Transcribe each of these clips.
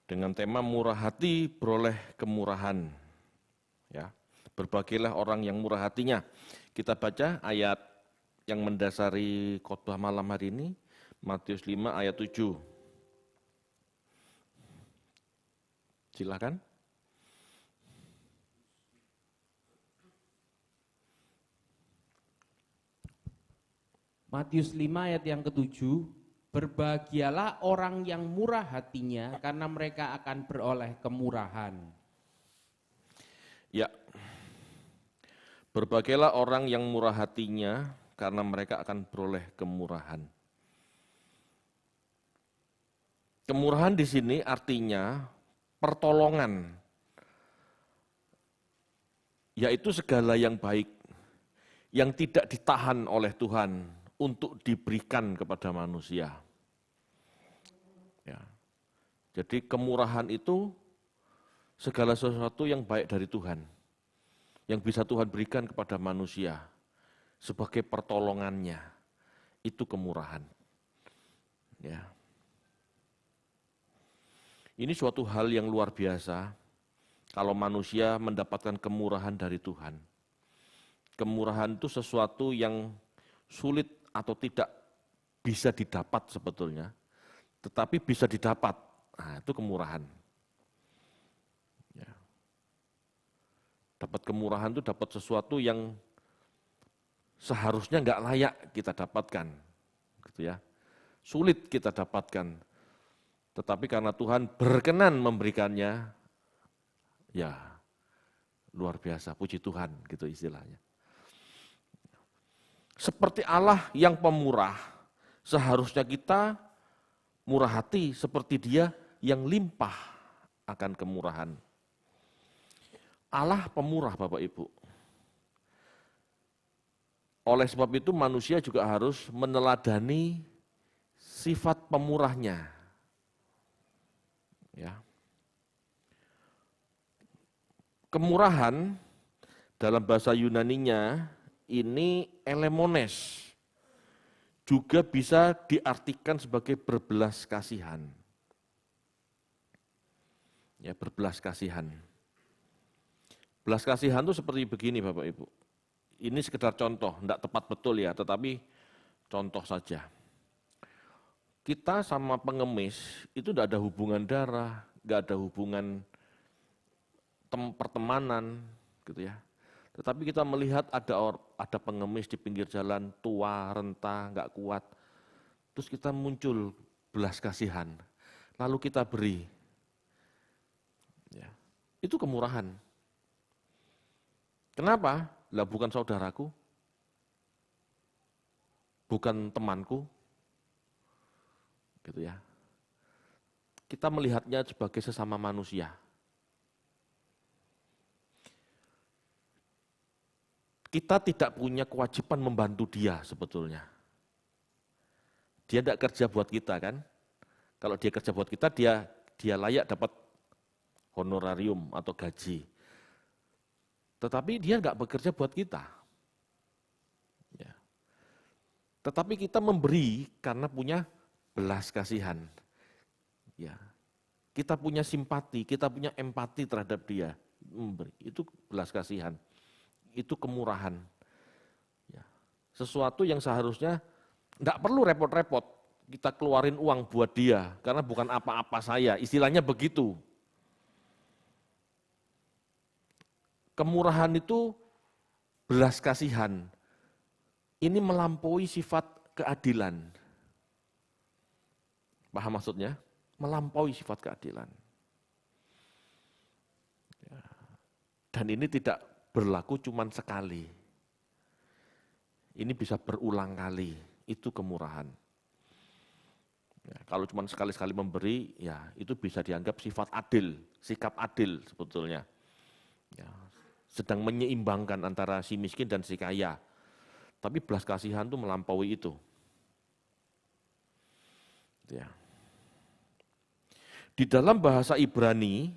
dengan tema murah hati beroleh kemurahan. Ya, berbahagialah orang yang murah hatinya. Kita baca ayat yang mendasari khotbah malam hari ini, Matius 5 ayat 7. Silakan. Matius 5 ayat yang ke-7, berbahagialah orang yang murah hatinya karena mereka akan beroleh kemurahan. Ya, berbahagialah orang yang murah hatinya karena mereka akan beroleh kemurahan. Kemurahan di sini artinya pertolongan, yaitu segala yang baik, yang tidak ditahan oleh Tuhan untuk diberikan kepada manusia. Ya. Jadi kemurahan itu segala sesuatu yang baik dari Tuhan, yang bisa Tuhan berikan kepada manusia sebagai pertolongannya, itu kemurahan. Ya. Ini suatu hal yang luar biasa kalau manusia mendapatkan kemurahan dari Tuhan. Kemurahan itu sesuatu yang sulit atau tidak bisa didapat sebetulnya, tetapi bisa didapat. Nah, itu kemurahan. Ya. Dapat kemurahan itu dapat sesuatu yang seharusnya nggak layak kita dapatkan, gitu ya. Sulit kita dapatkan, tetapi karena Tuhan berkenan memberikannya, ya luar biasa, puji Tuhan, gitu istilahnya. Seperti Allah yang pemurah, seharusnya kita murah hati seperti Dia yang limpah akan kemurahan. Allah pemurah, Bapak Ibu. Oleh sebab itu manusia juga harus meneladani sifat pemurahnya. Ya. Kemurahan dalam bahasa Yunaninya ini elemones, juga bisa diartikan sebagai berbelas kasihan. Ya, berbelas kasihan. Belas kasihan itu seperti begini Bapak Ibu. Ini sekedar contoh, tidak tepat betul ya, tetapi contoh saja. Kita sama pengemis itu tidak ada hubungan darah, tidak ada hubungan pertemanan, gitu ya. Tetapi kita melihat ada pengemis di pinggir jalan, tua, renta, nggak kuat. Terus kita muncul belas kasihan, lalu kita beri. Ya. Itu kemurahan. Kenapa? Lah bukan saudaraku, bukan temanku, gitu ya. Kita melihatnya sebagai sesama manusia. Kita tidak punya kewajiban membantu dia sebetulnya. Dia tidak kerja buat kita kan. Kalau dia kerja buat kita, dia layak dapat honorarium atau gaji. Tetapi dia nggak bekerja buat kita. Ya. Tetapi kita memberi karena punya belas kasihan. Ya. Kita punya simpati, kita punya empati terhadap dia. Memberi. Itu belas kasihan. Itu kemurahan. Ya. Sesuatu yang seharusnya tidak perlu repot-repot, kita keluarin uang buat dia, karena bukan apa-apa saya, istilahnya begitu. Kemurahan itu belas kasihan, ini melampaui sifat keadilan. Paham maksudnya? Melampaui sifat keadilan. Dan ini tidak berlaku cuma sekali. Ini bisa berulang kali, itu kemurahan. Ya, kalau cuma sekali-sekali memberi, ya itu bisa dianggap sifat adil, sikap adil sebetulnya. Ya, sedang menyeimbangkan antara si miskin dan si kaya. Tapi belas kasihan itu melampaui itu. Ya. Di dalam bahasa Ibrani,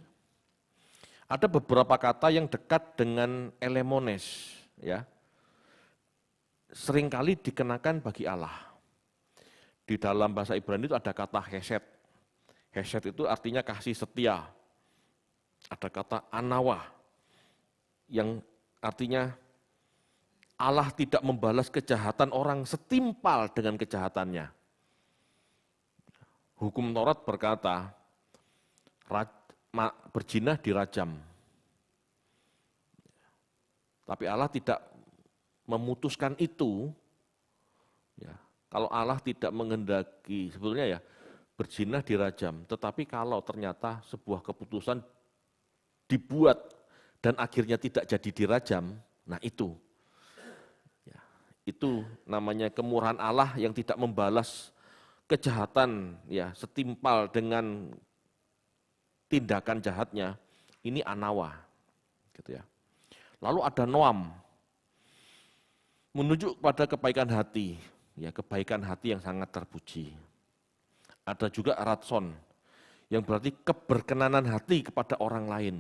ada beberapa kata yang dekat dengan elemones, ya. Seringkali dikenakan bagi Allah. Di dalam bahasa Ibrani itu ada kata hesed. Hesed itu artinya kasih setia. Ada kata anawa, yang artinya Allah tidak membalas kejahatan orang setimpal dengan kejahatannya. Hukum Taurat berkata, berzina dirajam. Tapi Allah tidak memutuskan itu. Ya, kalau Allah tidak menghendaki, sebetulnya ya berzina dirajam. Tetapi kalau ternyata sebuah keputusan dibuat dan akhirnya tidak jadi dirajam, nah itu. Ya, itu namanya kemurahan Allah yang tidak membalas kejahatan ya setimpal dengan tindakan jahatnya. Ini anawa, gitu ya. Lalu ada noam, menunjuk pada kebaikan hati, ya kebaikan hati yang sangat terpuji. Ada juga ratson, yang berarti keberkenanan hati kepada orang lain.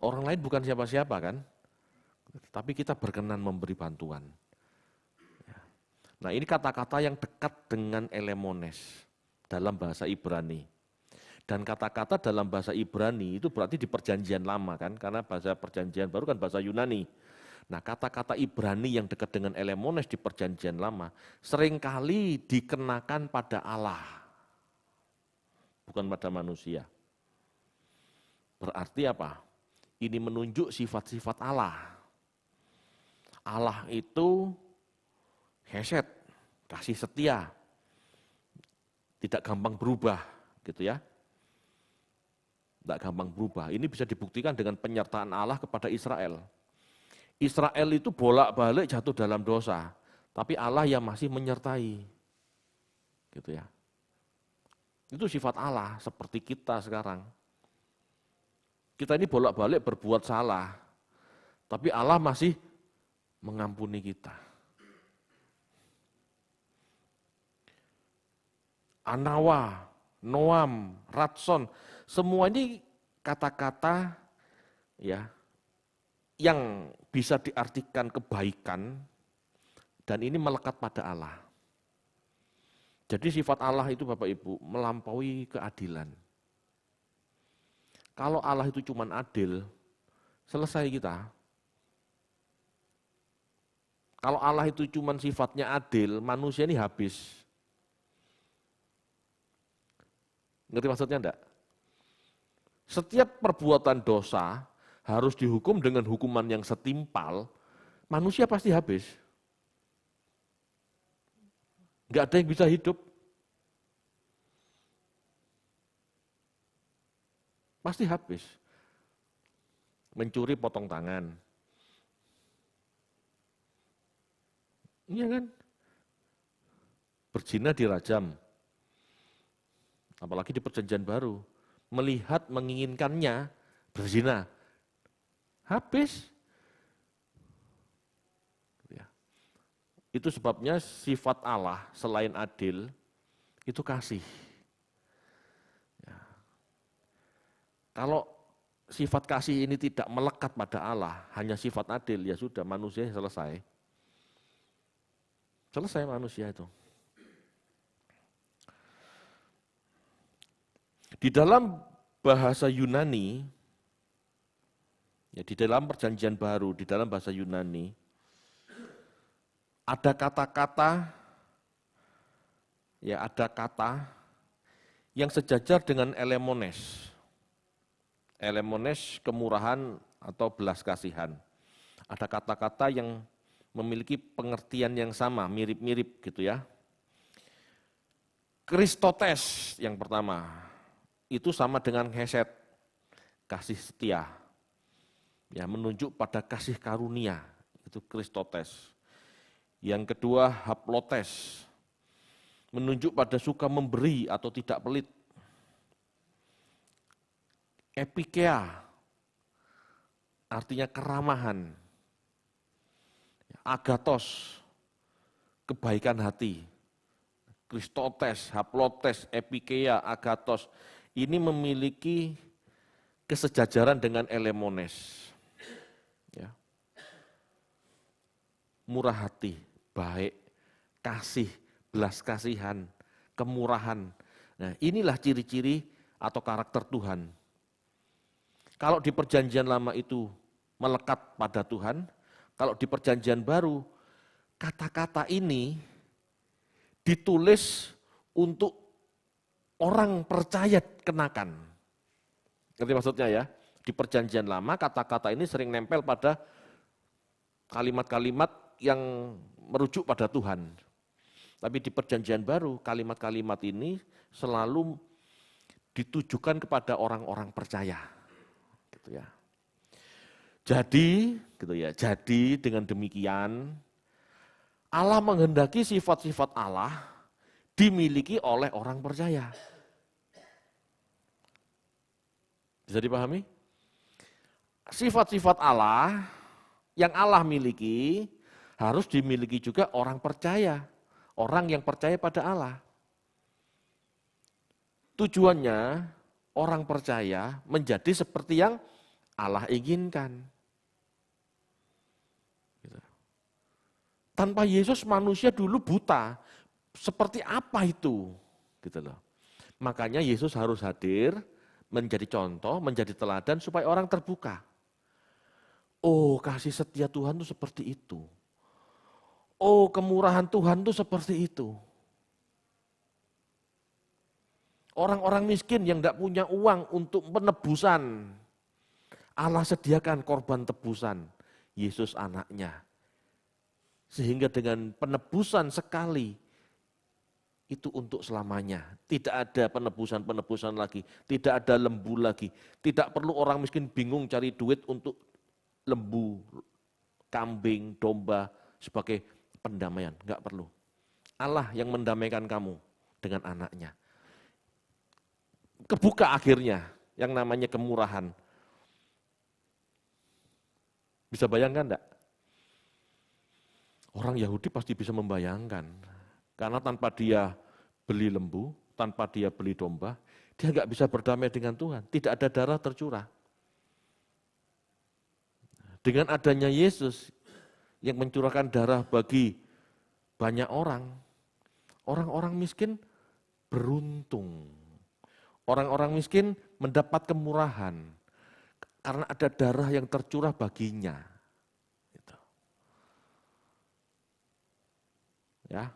Orang lain bukan siapa-siapa kan, tapi kita berkenan memberi bantuan. Nah ini kata-kata yang dekat dengan elemones dalam bahasa Ibrani. Dan kata-kata dalam bahasa Ibrani itu berarti di perjanjian lama kan, karena bahasa perjanjian baru kan bahasa Yunani. Nah kata-kata Ibrani yang dekat dengan elemones di perjanjian lama seringkali dikenakan pada Allah, bukan pada manusia. Berarti apa? Ini menunjuk sifat-sifat Allah. Allah itu hesed, kasih setia, tidak gampang berubah, gitu ya. Tidak gampang berubah. Ini bisa dibuktikan dengan penyertaan Allah kepada Israel. Israel itu bolak-balik jatuh dalam dosa, tapi Allah yang masih menyertai, gitu ya. Itu sifat Allah seperti kita sekarang. Kita ini bolak-balik berbuat salah, tapi Allah masih mengampuni kita. Anawa, noam, ratson, semua ini kata-kata ya yang bisa diartikan kebaikan dan ini melekat pada Allah. Jadi sifat Allah itu Bapak Ibu melampaui keadilan. Kalau Allah itu cuma adil, selesai kita. Kalau Allah itu cuma sifatnya adil, manusia ini habis. Ngerti maksudnya enggak? Setiap perbuatan dosa harus dihukum dengan hukuman yang setimpal, manusia pasti habis. Enggak ada yang bisa hidup. Pasti habis. Mencuri potong tangan. Iya kan? Berzina dirajam. Apalagi di perjanjian baru. Melihat menginginkannya berzina. Habis. Ya. Itu sebabnya sifat Allah selain adil, itu kasih. Kalau sifat kasih ini tidak melekat pada Allah, hanya sifat adil, ya sudah manusia selesai. Selesai manusia itu. Di dalam bahasa Yunani, ya di dalam perjanjian baru, di dalam bahasa Yunani, ada kata-kata, ya ada kata yang sejajar dengan elemones. Elemones kemurahan atau belas kasihan. Ada kata-kata yang memiliki pengertian yang sama, mirip-mirip gitu ya. Kristotes yang pertama, itu sama dengan hesed, kasih setia. Ya, menunjuk pada kasih karunia, itu kristotes. Yang kedua, haplotes, menunjuk pada suka memberi atau tidak pelit. Epikea, artinya keramahan. Agatos, kebaikan hati. Kristotes, haplotes, epikea, agatos, ini memiliki kesejajaran dengan elemones. Ya. Murah hati, baik, kasih, belas kasihan, kemurahan. Nah, inilah ciri-ciri atau karakter Tuhan. Kalau di perjanjian lama itu melekat pada Tuhan, kalau di perjanjian baru, kata-kata ini ditulis untuk orang percaya kenakan. Ngerti maksudnya ya? Di perjanjian lama kata-kata ini sering nempel pada kalimat-kalimat yang merujuk pada Tuhan. Tapi di perjanjian baru kalimat-kalimat ini selalu ditujukan kepada orang-orang percaya. Gitu ya. Jadi, gitu ya. Jadi dengan demikian Allah menghendaki sifat-sifat Allah dimiliki oleh orang percaya. Bisa dipahami? Sifat-sifat Allah yang Allah miliki harus dimiliki juga orang percaya. Orang yang percaya pada Allah. Tujuannya orang percaya menjadi seperti yang Allah inginkan. Tanpa Yesus manusia dulu buta. Seperti apa itu? Gitu loh. Makanya Yesus harus hadir menjadi contoh, menjadi teladan supaya orang terbuka. Oh, kasih setia Tuhan itu seperti itu. Oh, kemurahan Tuhan itu seperti itu. Orang-orang miskin yang tidak punya uang untuk penebusan, Allah sediakan korban tebusan, Yesus anaknya. Sehingga dengan penebusan sekali, itu untuk selamanya. Tidak ada penebusan-penebusan lagi, tidak ada lembu lagi. Tidak perlu orang miskin bingung cari duit untuk lembu, kambing, domba sebagai pendamaian, enggak perlu. Allah yang mendamaikan kamu dengan anaknya. Kebuka akhirnya yang namanya kemurahan. Bisa bayangkan enggak? Orang Yahudi pasti bisa membayangkan. Karena tanpa dia beli lembu, tanpa dia beli domba, dia enggak bisa berdamai dengan Tuhan. Tidak ada darah tercurah. Dengan adanya Yesus yang mencurahkan darah bagi banyak orang, orang-orang miskin beruntung. Orang-orang miskin mendapat kemurahan karena ada darah yang tercurah baginya. Gitu. Ya,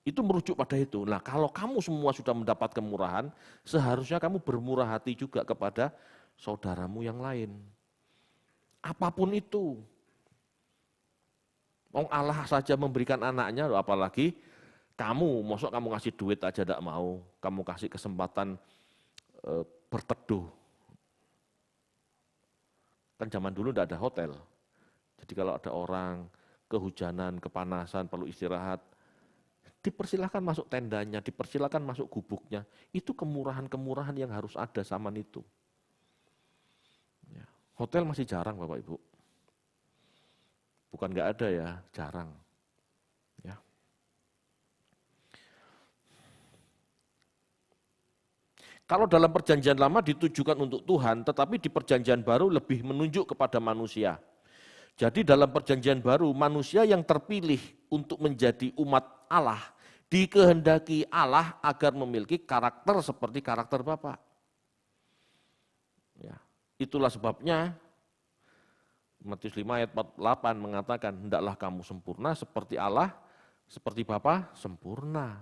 itu merujuk pada itu. Nah, kalau kamu semua sudah mendapat kemurahan, seharusnya kamu bermurah hati juga kepada saudaramu yang lain. Apapun itu. Allah saja memberikan anaknya, apalagi kamu, mosok kamu ngasih duit aja tidak mau, kamu kasih kesempatan berteduh. Kan zaman dulu tidak ada hotel, jadi kalau ada orang kehujanan, kepanasan, perlu istirahat, dipersilahkan masuk tendanya, dipersilahkan masuk gubuknya. Itu kemurahan-kemurahan yang harus ada zaman itu. Hotel masih jarang Bapak Ibu. Bukan nggak ada ya, jarang. Ya. Kalau dalam perjanjian lama ditujukan untuk Tuhan, tetapi di perjanjian baru lebih menunjuk kepada manusia. Jadi dalam perjanjian baru, manusia yang terpilih untuk menjadi umat Allah, dikehendaki Allah agar memiliki karakter seperti karakter Bapa. Ya. Itulah sebabnya Matius 5 ayat 48 mengatakan, hendaklah kamu sempurna seperti Allah, seperti Bapa sempurna.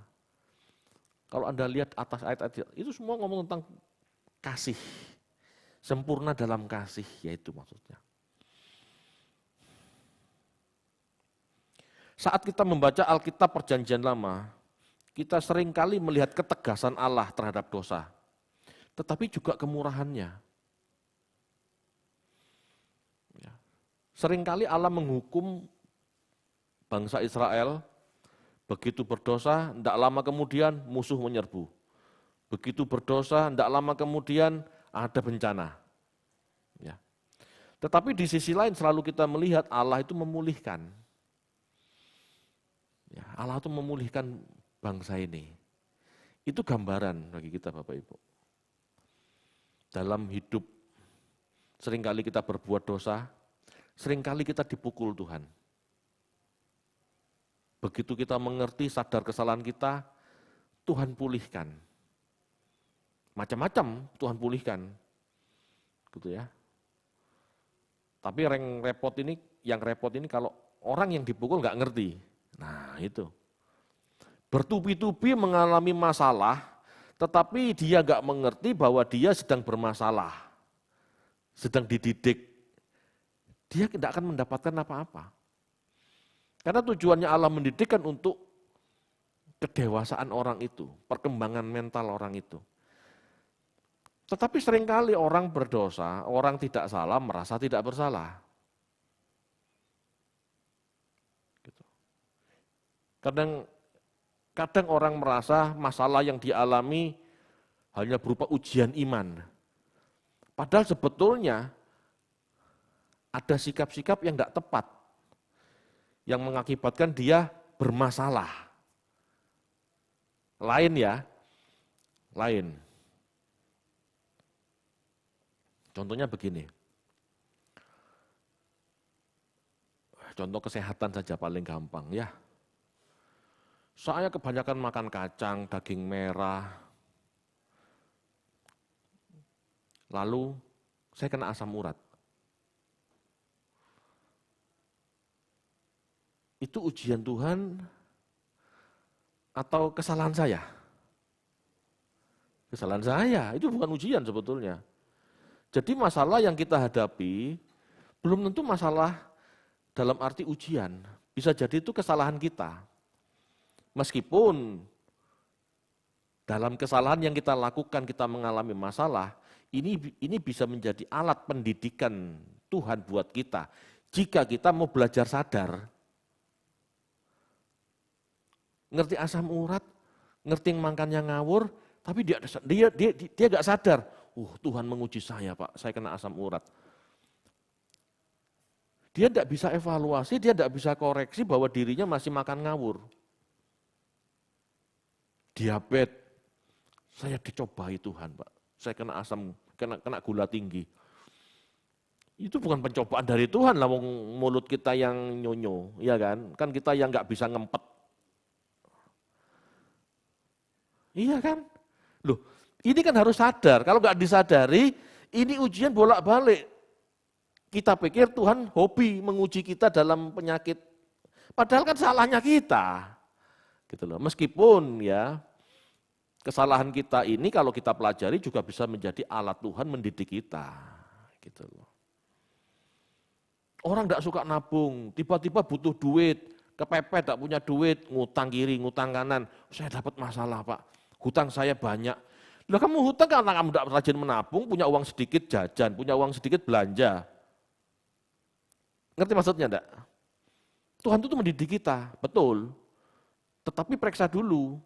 Kalau Anda lihat atas ayat-ayat itu semua ngomong tentang kasih. Sempurna dalam kasih, yaitu maksudnya. Saat kita membaca Alkitab Perjanjian Lama, kita seringkali melihat ketegasan Allah terhadap dosa, tetapi juga kemurahannya. Seringkali Allah menghukum bangsa Israel, begitu berdosa, tidak lama kemudian musuh menyerbu. Begitu berdosa, tidak lama kemudian ada bencana. Ya. Tetapi di sisi lain selalu kita melihat Allah itu memulihkan. Ya, Allah itu memulihkan bangsa ini. Itu gambaran bagi kita Bapak Ibu. Dalam hidup seringkali kita berbuat dosa, seringkali kita dipukul Tuhan. Begitu kita mengerti, sadar kesalahan kita, Tuhan pulihkan. Macam-macam Tuhan pulihkan. Gitu ya. Tapi yang repot ini kalau orang yang dipukul nggak ngerti. Nah itu. Bertubi-tubi mengalami masalah, tetapi dia nggak mengerti bahwa dia sedang bermasalah. Sedang dididik. Dia tidak akan mendapatkan apa-apa. Karena tujuannya Allah mendidik kan untuk kedewasaan orang itu, perkembangan mental orang itu. Tetapi seringkali orang berdosa, orang tidak salah, merasa tidak bersalah. Gitu. Kadang orang merasa masalah yang dialami hanya berupa ujian iman. Padahal sebetulnya ada sikap-sikap yang tidak tepat, yang mengakibatkan dia bermasalah. Lain. Contohnya begini, contoh kesehatan saja paling gampang ya. Saya kebanyakan makan kacang, daging merah, lalu saya kena asam urat. Itu ujian Tuhan atau kesalahan saya? Kesalahan saya, itu bukan ujian sebetulnya. Jadi masalah yang kita hadapi belum tentu masalah dalam arti ujian. Bisa jadi itu kesalahan kita. Meskipun dalam kesalahan yang kita lakukan kita mengalami masalah, ini bisa menjadi alat pendidikan Tuhan buat kita. Jika kita mau belajar sadar. Ngerti asam urat, ngerti makannya ngawur, tapi dia nggak sadar. Tuhan menguji saya Pak, saya kena asam urat. Dia tidak bisa evaluasi, dia tidak bisa koreksi bahwa dirinya masih makan ngawur. Diabetes, saya dicobai Tuhan Pak, saya kena asam, kena gula tinggi. Itu bukan pencobaan dari Tuhan lah, mulut kita yang nyonyo, ya kan? Kan kita yang nggak bisa ngempet. Iya kan? Loh, ini kan harus sadar, kalau nggak disadari, ini ujian bolak-balik. Kita pikir Tuhan hobi menguji kita dalam penyakit, padahal kan salahnya kita. Gitu loh. Meskipun ya, kesalahan kita ini kalau kita pelajari juga bisa menjadi alat Tuhan mendidik kita. Gitu loh. Orang tidak suka nabung, tiba-tiba butuh duit, kepepet, tidak punya duit, ngutang kiri, ngutang kanan, saya dapat masalah Pak, hutang saya banyak. Lah kamu hutang karena kamu tidak rajin menabung, punya uang sedikit jajan, punya uang sedikit belanja. Ngerti maksudnya enggak? Tuhan itu mendidik kita, betul. Tetapi periksa dulu.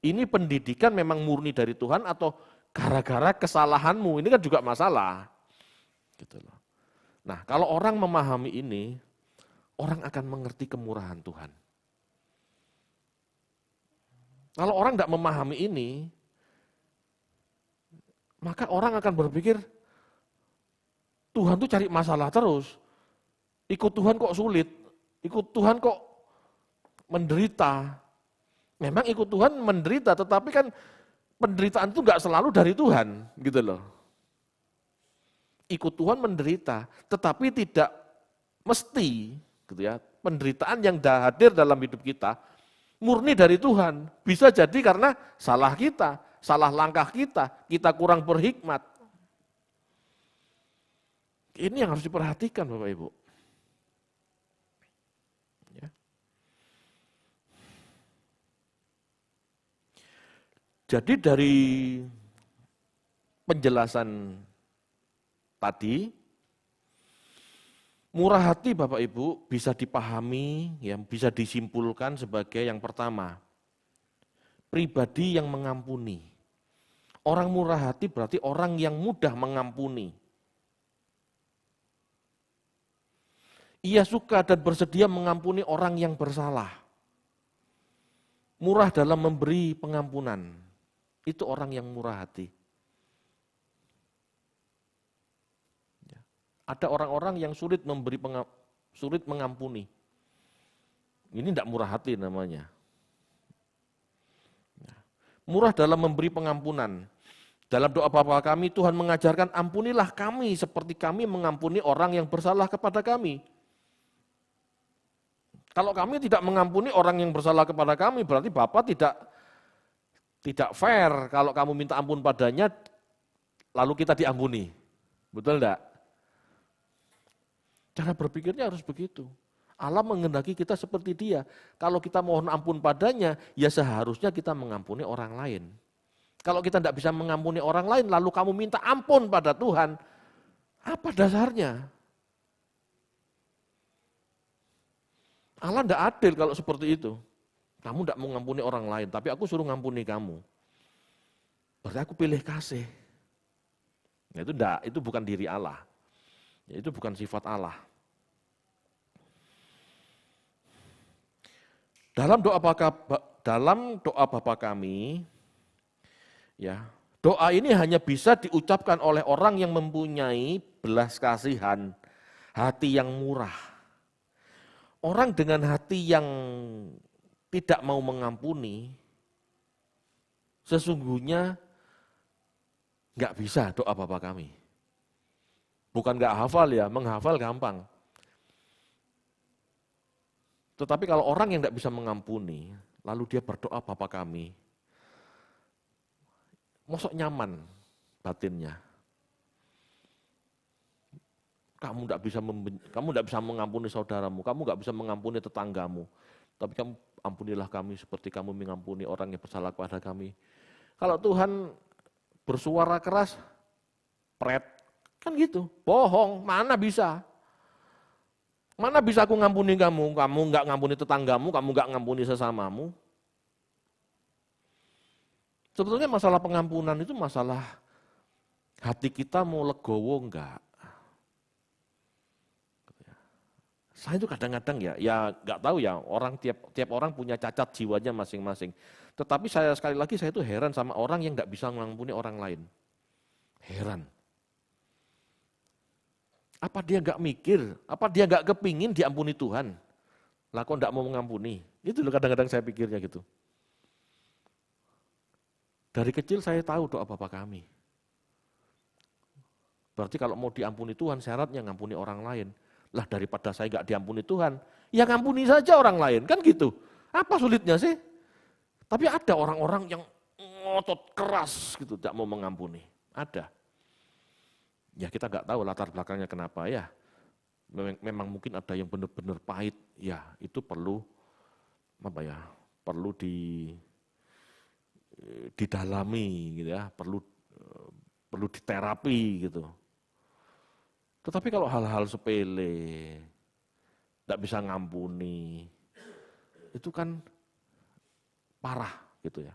Ini pendidikan memang murni dari Tuhan atau gara-gara kesalahanmu, ini kan juga masalah. Gitu loh. Nah, kalau orang memahami ini, orang akan mengerti kemurahan Tuhan. Kalau orang tidak memahami ini, maka orang akan berpikir, Tuhan tuh cari masalah terus. Ikut Tuhan kok sulit, ikut Tuhan kok menderita. Memang ikut Tuhan menderita, tetapi kan penderitaan itu enggak selalu dari Tuhan, gitu loh. Ikut Tuhan menderita, tetapi tidak mesti, gitu ya. Penderitaan yang hadir dalam hidup kita murni dari Tuhan. Bisa jadi karena salah kita, salah langkah kita kurang berhikmat. Ini yang harus diperhatikan Bapak Ibu. Ya. Jadi dari penjelasan tadi, murah hati Bapak Ibu bisa dipahami, ya, bisa disimpulkan sebagai yang pertama, pribadi yang mengampuni. Orang murah hati berarti orang yang mudah mengampuni. Ia suka dan bersedia mengampuni orang yang bersalah. Murah dalam memberi pengampunan. Itu orang yang murah hati. Ada orang-orang yang sulit mengampuni. Ini tidak murah hati namanya. murah dalam memberi pengampunan. Dalam doa Bapa kami, Tuhan mengajarkan, ampunilah kami seperti kami mengampuni orang yang bersalah kepada kami. Kalau kami tidak mengampuni orang yang bersalah kepada kami, berarti Bapa tidak fair kalau kamu minta ampun padanya, lalu kita diampuni. Betul enggak? Cara berpikirnya harus begitu. Allah menghendaki kita seperti Dia. Kalau kita mohon ampun padanya, ya seharusnya kita mengampuni orang lain. Kalau kita tidak bisa mengampuni orang lain, lalu kamu minta ampun pada Tuhan, apa dasarnya? Allah tidak adil kalau seperti itu. Kamu tidak mengampuni orang lain, tapi aku suruh ngampuni kamu. Berarti aku pilih kasih. Nah, itu bukan diri Allah. Itu bukan sifat Allah. Dalam doa Bapa kami, ya, doa ini hanya bisa diucapkan oleh orang yang mempunyai belas kasihan, hati yang murah. Orang dengan hati yang tidak mau mengampuni, sesungguhnya nggak bisa doa Bapa kami. Bukan nggak hafal ya, menghafal gampang. Tetapi kalau orang yang nggak bisa mengampuni, lalu dia berdoa Bapa kami, mosok nyaman batinnya. Kamu tidak bisa mengampuni saudaramu, kamu tidak bisa mengampuni tetanggamu, tapi kamu ampunilah kami seperti kamu mengampuni orang yang bersalah kepada kami. Kalau Tuhan bersuara keras, pret, kan gitu, bohong, mana bisa? Mana bisa aku ngampuni kamu nggak ngampuni tetanggamu, kamu nggak ngampuni sesamamu. Sebetulnya masalah pengampunan itu masalah hati kita mau legowo enggak. Saya itu kadang-kadang ya nggak tahu ya, orang tiap orang punya cacat jiwanya masing-masing. Tetapi sekali lagi saya itu heran sama orang yang nggak bisa mengampuni orang lain. Heran. Apa dia nggak mikir? Apa dia nggak kepingin diampuni Tuhan? Lah kok nggak mau mengampuni? Itu loh kadang-kadang saya pikirnya gitu. Dari kecil saya tahu doa Bapa kami. Berarti kalau mau diampuni Tuhan syaratnya ngampuni orang lain. Lah daripada saya nggak diampuni Tuhan, ya ngampuni saja orang lain, kan gitu. Apa sulitnya sih? Tapi ada orang-orang yang ngotot keras gitu, tidak mau mengampuni. Ada. Ya kita nggak tahu latar belakangnya kenapa ya. Memang mungkin ada yang benar-benar pahit, ya itu perlu didalami gitu ya, perlu diterapi gitu. Tetapi kalau hal-hal sepele, tidak bisa ngampuni, itu kan parah gitu ya.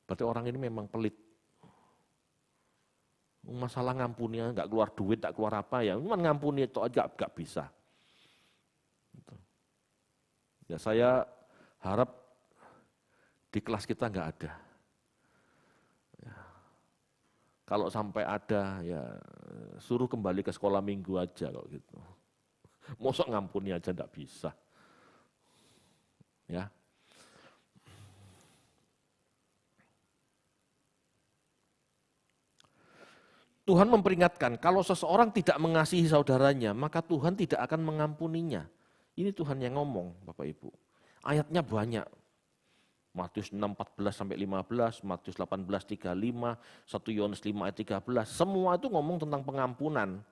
Berarti orang ini memang pelit. Masalah ngampuninya nggak keluar duit, nggak keluar apa ya, cuma ngampuni itu aja nggak bisa. Gitu. Ya saya harap di kelas kita nggak ada. Ya. Kalau sampai ada ya suruh kembali ke sekolah minggu aja kalau gitu. Mosok ngampuni aja nggak bisa. Ya. Tuhan memperingatkan, kalau seseorang tidak mengasihi saudaranya, maka Tuhan tidak akan mengampuninya. Ini Tuhan yang ngomong, Bapak Ibu. Ayatnya banyak. Matius 6, 14-15, Matius 18, 35, 1 Yohanes 5 ayat 13. Semua itu ngomong tentang pengampunan.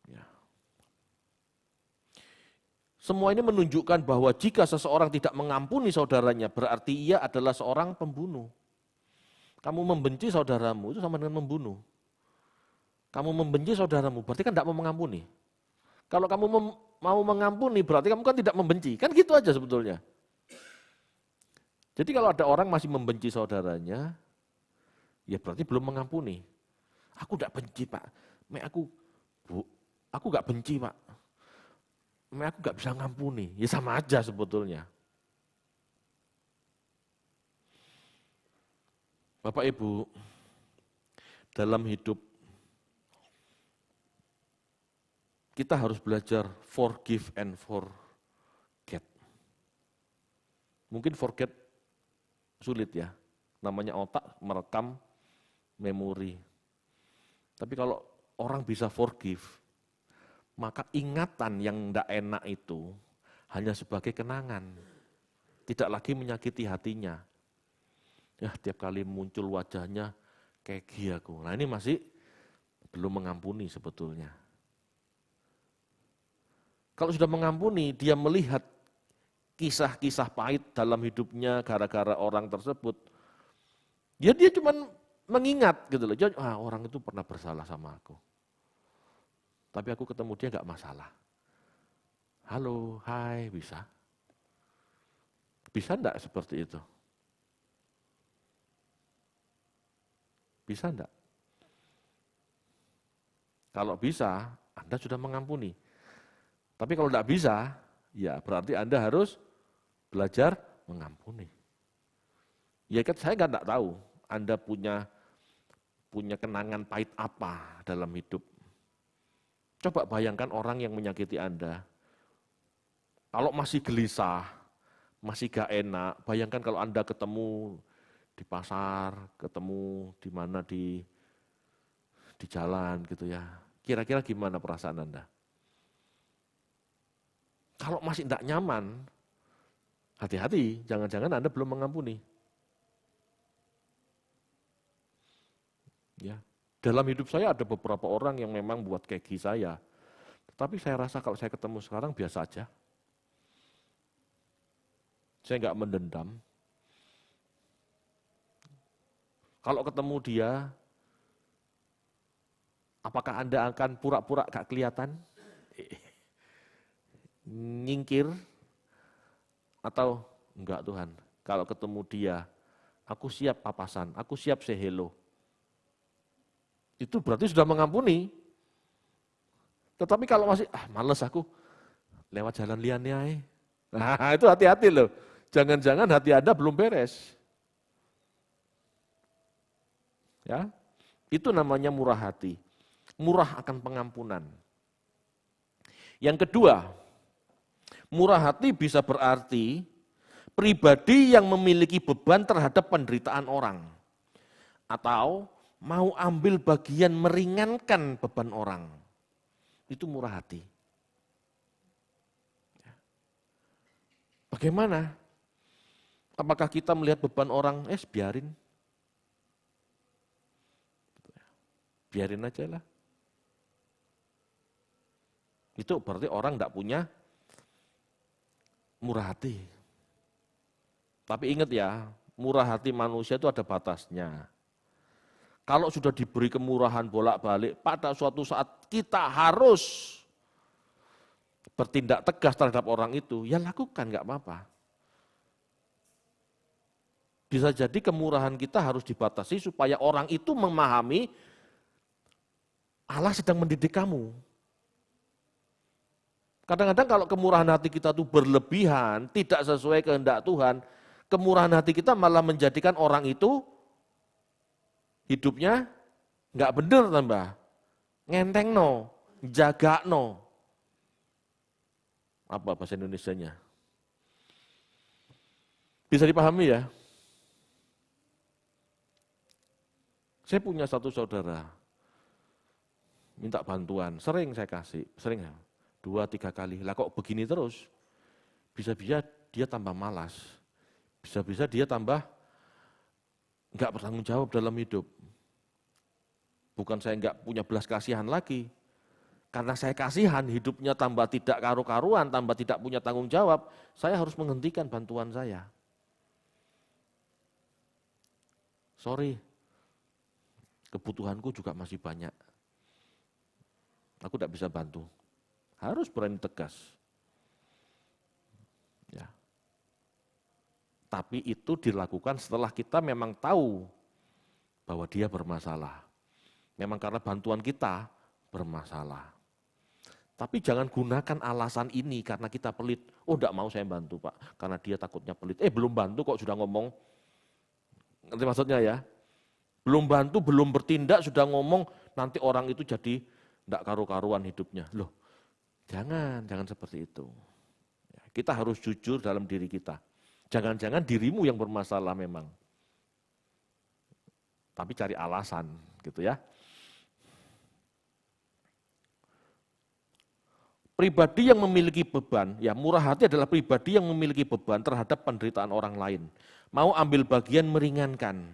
Ya. Semua ini menunjukkan bahwa jika seseorang tidak mengampuni saudaranya, berarti ia adalah seorang pembunuh. Kamu membenci saudaramu, itu sama dengan membunuh. Kamu membenci saudaramu, berarti kan tidak mau mengampuni. Kalau kamu mau mengampuni, berarti kamu kan tidak membenci. Kan gitu aja sebetulnya. Jadi kalau ada orang masih membenci saudaranya, ya berarti belum mengampuni. Aku tidak benci Pak, aku nggak benci Pak. Aku nggak bisa ngampuni, ya sama aja sebetulnya. Bapak Ibu, dalam hidup kita harus belajar forgive and forget. Mungkin forget sulit ya, Namanya otak merekam memori. Tapi kalau orang bisa forgive, maka ingatan yang tidak enak itu hanya sebagai kenangan. Tidak lagi menyakiti hatinya. Ya, tiap kali muncul wajahnya kayak aku. Nah, ini masih belum mengampuni sebetulnya. Kalau sudah mengampuni, dia melihat kisah-kisah pahit dalam hidupnya gara-gara orang tersebut. Ya dia cuma mengingat gitu loh. Orang itu pernah bersalah sama aku. Tapi aku ketemu dia nggak masalah. Halo, hai, bisa? Bisa enggak seperti itu? Bisa enggak? Kalau bisa, Anda sudah mengampuni. Tapi kalau enggak bisa, ya berarti Anda harus belajar mengampuni. Ya kan saya enggak tahu Anda punya kenangan pahit apa dalam hidup. Coba bayangkan orang yang menyakiti Anda. Kalau masih gelisah, masih gak enak, bayangkan kalau Anda ketemu di pasar, ketemu di mana di jalan gitu ya. Kira-kira gimana perasaan Anda? Kalau masih tidak nyaman, hati-hati, jangan-jangan Anda belum mengampuni. Ya, dalam hidup saya ada beberapa orang yang memang buat keki saya. Tetapi saya rasa kalau saya ketemu sekarang biasa aja. Saya nggak mendendam. Kalau ketemu dia, apakah Anda akan pura-pura gak kelihatan? Nyingkir? Atau enggak Tuhan, kalau ketemu dia, aku siap papasan, aku siap say hello. Itu berarti sudah mengampuni. Tetapi kalau masih, males aku, lewat jalan liannya aja. Nah itu hati-hati loh, jangan-jangan hati Anda belum beres. Ya, itu namanya murah hati, murah akan pengampunan. Yang kedua, murah hati bisa berarti pribadi yang memiliki beban terhadap penderitaan orang. Atau mau ambil bagian meringankan beban orang. Itu murah hati. Bagaimana? Apakah kita melihat beban orang, biarin. Biarin aja lah. Itu berarti orang tidak punya murah hati. Tapi ingat ya, murah hati manusia itu ada batasnya. Kalau sudah diberi kemurahan bolak-balik, pada suatu saat kita harus bertindak tegas terhadap orang itu, ya lakukan, nggak apa-apa. Bisa jadi kemurahan kita harus dibatasi supaya orang itu memahami Allah sedang mendidik kamu. Kadang-kadang kalau kemurahan hati kita itu berlebihan, tidak sesuai kehendak Tuhan, kemurahan hati kita malah menjadikan orang itu hidupnya nggak bener tambah, ngenteng no, jaga no. Apa bahasa Indonesianya? Bisa dipahami ya? Saya punya satu saudara, minta bantuan, sering saya kasih, sering ya, 2-3 kali. Lah kok begini terus? Bisa-bisa dia tambah malas, bisa-bisa dia tambah nggak bertanggung jawab dalam hidup. Bukan saya nggak punya belas kasihan lagi, karena saya kasihan hidupnya tambah tidak karu-karuan, tambah tidak punya tanggung jawab, saya harus menghentikan bantuan saya. Sorry, kebutuhanku juga masih banyak. Aku tidak bisa bantu. Harus berani tegas. Ya. Tapi itu dilakukan setelah kita memang tahu bahwa dia bermasalah. Memang karena bantuan kita bermasalah. Tapi jangan gunakan alasan ini karena kita pelit. Oh enggak mau saya bantu Pak, karena dia takutnya pelit. Belum bantu kok sudah ngomong. Ngerti maksudnya ya? Belum bantu, belum bertindak, sudah ngomong, nanti orang itu jadi enggak karu-karuan hidupnya. Loh, jangan seperti itu. Kita harus jujur dalam diri kita. Jangan-jangan dirimu yang bermasalah memang. tapi cari alasan gitu ya. Pribadi yang memiliki beban, ya murah hati adalah pribadi yang memiliki beban terhadap penderitaan orang lain. Mau ambil bagian meringankan.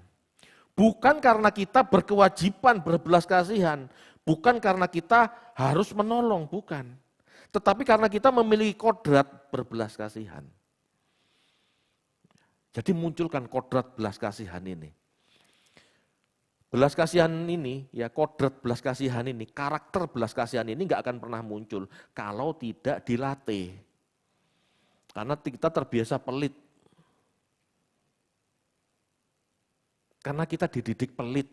Bukan karena kita berkewajiban berbelas kasihan, bukan karena kita harus menolong, bukan. Tetapi karena kita memiliki kodrat berbelas kasihan. Jadi munculkan kodrat belas kasihan ini. Belas kasihan ini, ya kodrat belas kasihan ini, karakter belas kasihan ini nggak akan pernah muncul kalau tidak dilatih. Karena kita terbiasa pelit. Karena kita dididik pelit.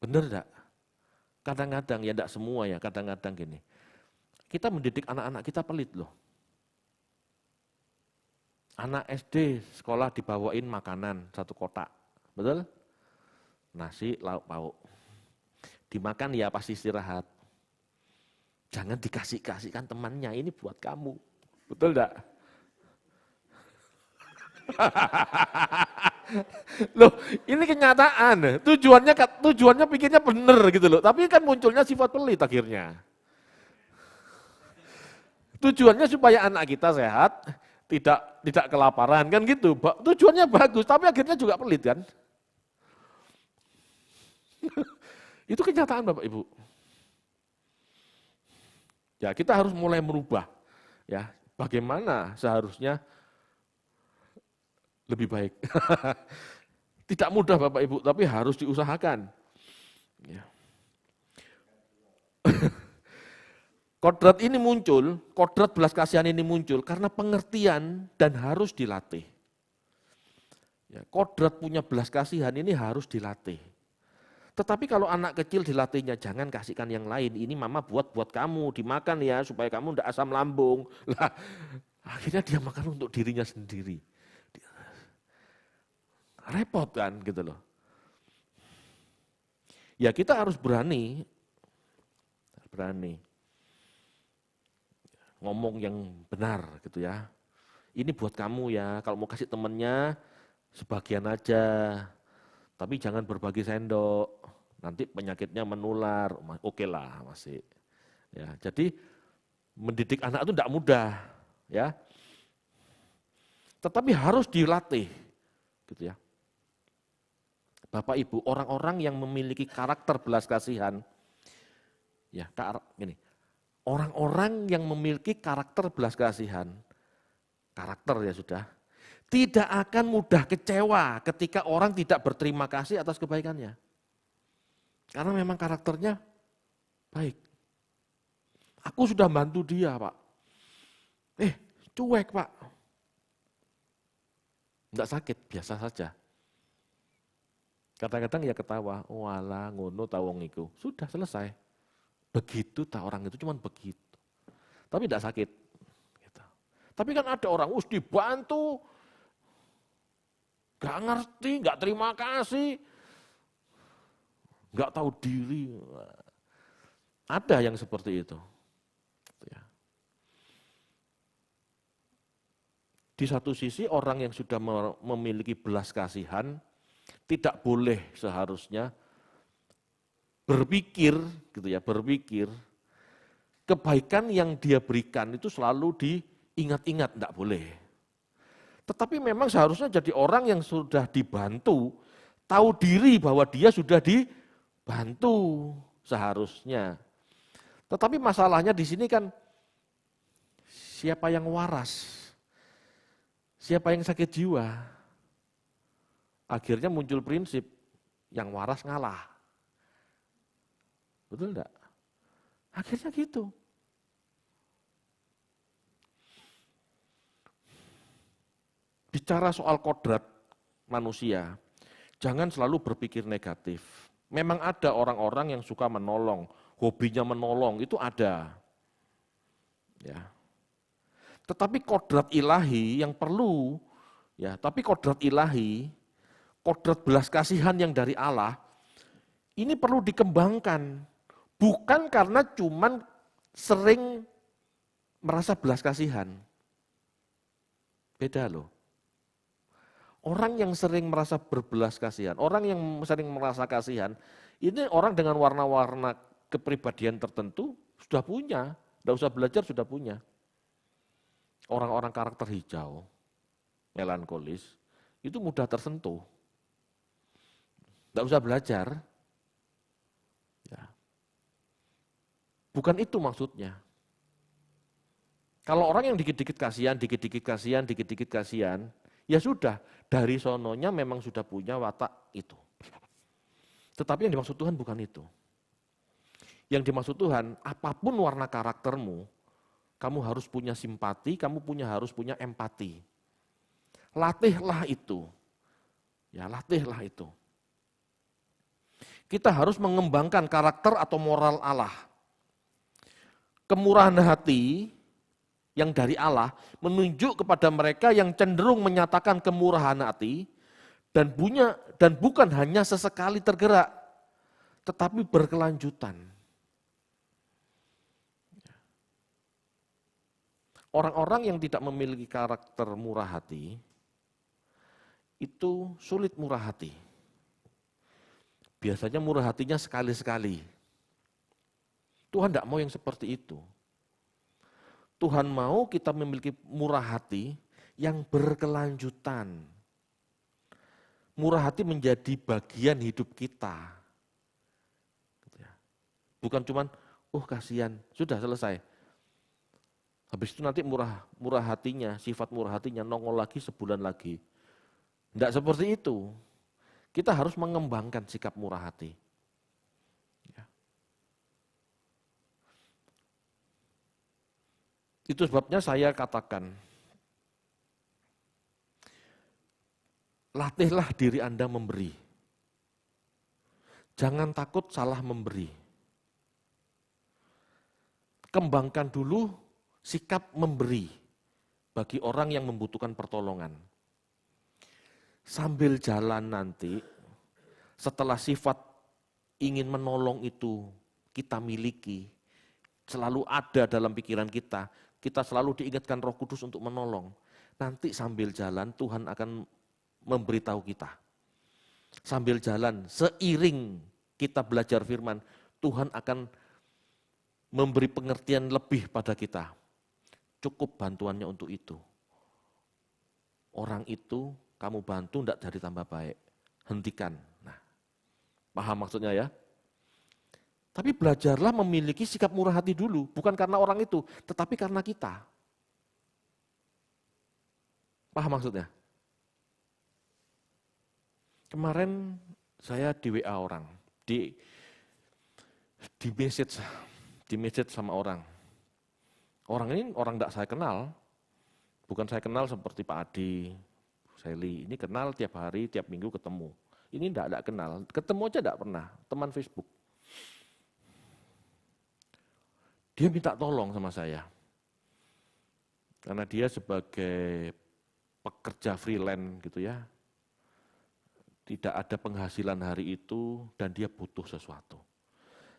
Benar enggak? Kadang-kadang, ya enggak semua ya, kadang-kadang gini. Kita mendidik anak-anak kita pelit loh. Anak SD sekolah dibawain makanan satu kotak, betul? Nasi, lauk pauk. Dimakan ya pasti istirahat. Jangan dikasihkan temannya, ini buat kamu. Betul enggak? Loh, ini kenyataan. Tujuannya pikirnya benar gitu loh. Tapi kan munculnya sifat pelit akhirnya. Tujuannya supaya anak kita sehat, tidak kelaparan kan gitu. Tujuannya bagus, tapi akhirnya juga pelit kan. Itu kenyataan Bapak Ibu. Ya, kita harus mulai merubah ya, bagaimana seharusnya lebih baik. Tidak mudah Bapak Ibu, tapi harus diusahakan. Ya. Kodrat ini muncul, kodrat belas kasihan ini muncul karena pengertian dan harus dilatih. Ya, kodrat punya belas kasihan ini harus dilatih. Tetapi kalau anak kecil dilatihnya, jangan kasihkan yang lain, ini mama buat kamu, dimakan ya supaya kamu tidak asam lambung. Lah, akhirnya dia makan untuk dirinya sendiri. Repot kan gitu loh. Ya kita harus berani ngomong yang benar gitu ya. Ini buat kamu ya, kalau mau kasih temennya sebagian aja. Tapi jangan berbagi sendok, nanti penyakitnya menular. Oke lah masih. Ya, jadi mendidik anak itu tidak mudah, ya. Tetapi harus dilatih, gitu ya. Bapak Ibu, orang-orang yang memiliki karakter belas kasihan, ya gini, orang-orang yang memiliki karakter belas kasihan, karakter ya sudah, tidak akan mudah kecewa ketika orang tidak berterima kasih atas kebaikannya. Karena memang karakternya baik. Aku sudah bantu dia Pak. Cuek Pak. Enggak sakit, biasa saja. Kadang-kadang ya ketawa, walah ngono ta wong iku. Sudah selesai. Begitu tak orang itu cuman begitu. Tapi enggak sakit. Gitu. Tapi kan ada orang dibantu, gak ngerti, gak terima kasih, gak tahu diri. Ada yang seperti itu. Di satu sisi orang yang sudah memiliki belas kasihan tidak boleh seharusnya berpikir gitu ya, berpikir kebaikan yang dia berikan itu selalu diingat-ingat, tidak boleh. Tetapi memang seharusnya jadi orang yang sudah dibantu, tahu diri bahwa dia sudah dibantu seharusnya. Tetapi masalahnya di sini kan siapa yang waras? Siapa yang sakit jiwa? Akhirnya muncul prinsip yang waras ngalah. Betul enggak? Akhirnya gitu. Bicara soal kodrat manusia, jangan selalu berpikir negatif. Memang ada orang-orang yang suka menolong, hobinya menolong, itu ada. Ya. Tetapi kodrat ilahi yang perlu, ya, tapi kodrat ilahi, kodrat belas kasihan yang dari Allah, ini perlu dikembangkan. Bukan karena cuman sering merasa belas kasihan. Beda loh. Orang yang sering merasa berbelas kasihan, orang yang sering merasa kasihan, ini orang dengan warna-warna kepribadian tertentu sudah punya, tidak usah belajar sudah punya. Orang-orang karakter hijau, melankolis, itu mudah tersentuh. Tidak usah belajar. Ya. Bukan itu maksudnya. Kalau orang yang dikit-dikit kasihan, dikit-dikit kasihan, dikit-dikit kasihan, ya sudah, dari sononya memang sudah punya watak itu. Tetapi yang dimaksud Tuhan bukan itu. Yang dimaksud Tuhan, apapun warna karaktermu, kamu harus punya simpati, kamu harus punya empati. Latihlah itu. Ya, latihlah itu. Kita harus mengembangkan karakter atau moral Allah. Kemurahan hati yang dari Allah menunjuk kepada mereka yang cenderung menyatakan kemurahan hati dan bukan hanya sesekali tergerak, tetapi berkelanjutan. Orang-orang yang tidak memiliki karakter murah hati itu sulit murah hati. Biasanya murah hatinya sekali-sekali. Tuhan tidak mau yang seperti itu. Tuhan mau kita memiliki murah hati yang berkelanjutan. Murah hati menjadi bagian hidup kita. Bukan cuman, kasihan, sudah selesai. Habis itu nanti murah hatinya, sifat murah hatinya nongol lagi sebulan lagi. Tidak seperti itu. Kita harus mengembangkan sikap murah hati. Itu sebabnya saya katakan, latihlah diri Anda memberi. Jangan takut salah memberi. Kembangkan dulu sikap memberi bagi orang yang membutuhkan pertolongan. Sambil jalan nanti, setelah sifat ingin menolong itu kita miliki, selalu ada dalam pikiran kita selalu diingatkan Roh Kudus untuk menolong. Nanti sambil jalan Tuhan akan memberitahu kita. Sambil jalan, seiring kita belajar firman, Tuhan akan memberi pengertian lebih pada kita. Cukup bantuannya untuk itu. Orang itu kamu bantu tidak jadi tambah baik. Hentikan. Nah, paham maksudnya ya? Tapi belajarlah memiliki sikap murah hati dulu, bukan karena orang itu, tetapi karena kita. Paham maksudnya? Kemarin saya di WA orang, di message sama orang. Orang ini orang tidak saya kenal, bukan saya kenal seperti Pak Adi, Sally, ini kenal tiap hari, tiap minggu ketemu. Ini tidak kenal, ketemu aja tidak pernah, teman Facebook. Dia minta tolong sama saya. Karena dia sebagai pekerja freelance gitu ya. Tidak ada penghasilan hari itu dan dia butuh sesuatu.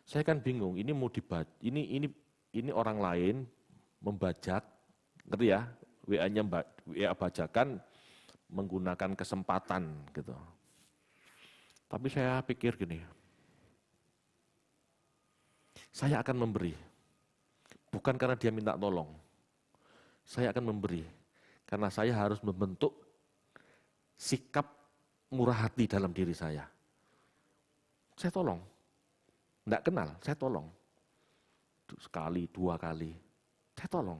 Saya kan bingung, ini mau ini orang lain membajak, ngerti ya? WA-nya WA bajakan menggunakan kesempatan gitu. Tapi saya pikir gini. Saya akan memberi. Bukan karena dia minta tolong. Saya akan memberi. Karena saya harus membentuk sikap murah hati dalam diri saya. Saya tolong. Tidak kenal, saya tolong. Sekali, 2 kali. Saya tolong.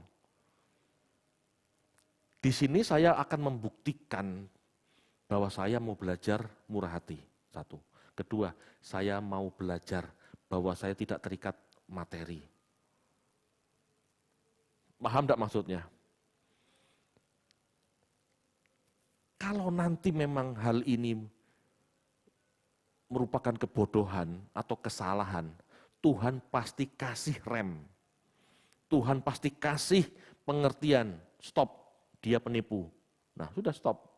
Di sini saya akan membuktikan bahwa saya mau belajar murah hati. 1. Kedua, saya mau belajar bahwa saya tidak terikat materi. Paham tidak maksudnya? Kalau nanti memang hal ini merupakan kebodohan atau kesalahan, Tuhan pasti kasih rem. Tuhan pasti kasih pengertian, stop, dia penipu. Nah sudah stop.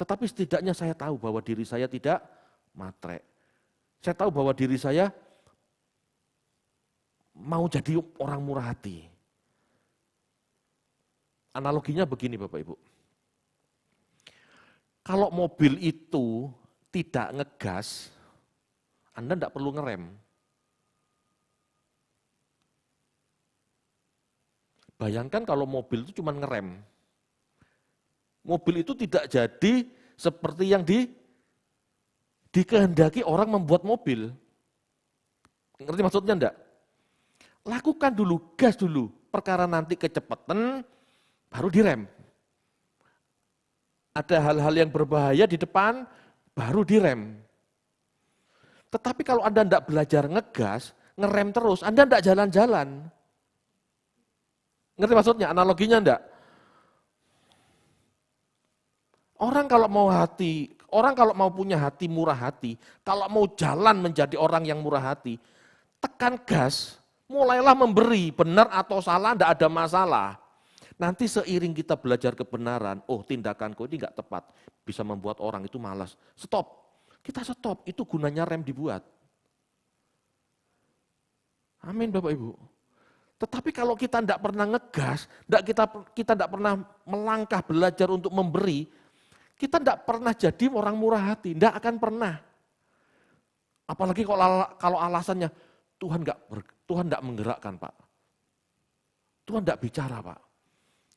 Tetapi setidaknya saya tahu bahwa diri saya tidak matre. Saya tahu bahwa diri saya mau jadi orang murah hati. Analoginya begini Bapak Ibu. Kalau mobil itu tidak ngegas, Anda tidak perlu ngerem. Bayangkan kalau mobil itu cuma ngerem. Mobil itu tidak jadi seperti yang dikehendaki orang membuat mobil. Ngerti maksudnya enggak? Lakukan dulu, gas dulu. Perkara nanti kecepatan, baru direm. Ada hal-hal yang berbahaya di depan, baru direm. Tetapi kalau Anda enggak belajar ngegas, ngerem terus, Anda enggak jalan-jalan. Ngerti maksudnya? Analoginya enggak? Orang kalau mau punya hati murah hati, kalau mau jalan menjadi orang yang murah hati, tekan gas, mulailah memberi, benar atau salah, enggak ada masalah. Nanti seiring kita belajar kebenaran, oh tindakanku ini enggak tepat, bisa membuat orang itu malas. Stop, kita stop, itu gunanya rem dibuat. Amin Bapak Ibu. Tetapi kalau kita tidak pernah ngegas, kita tidak pernah melangkah belajar untuk memberi, kita tidak pernah jadi orang murah hati, tidak akan pernah. Apalagi kalau alasannya Tuhan tidak menggerakkan Pak. Tuhan tidak bicara Pak.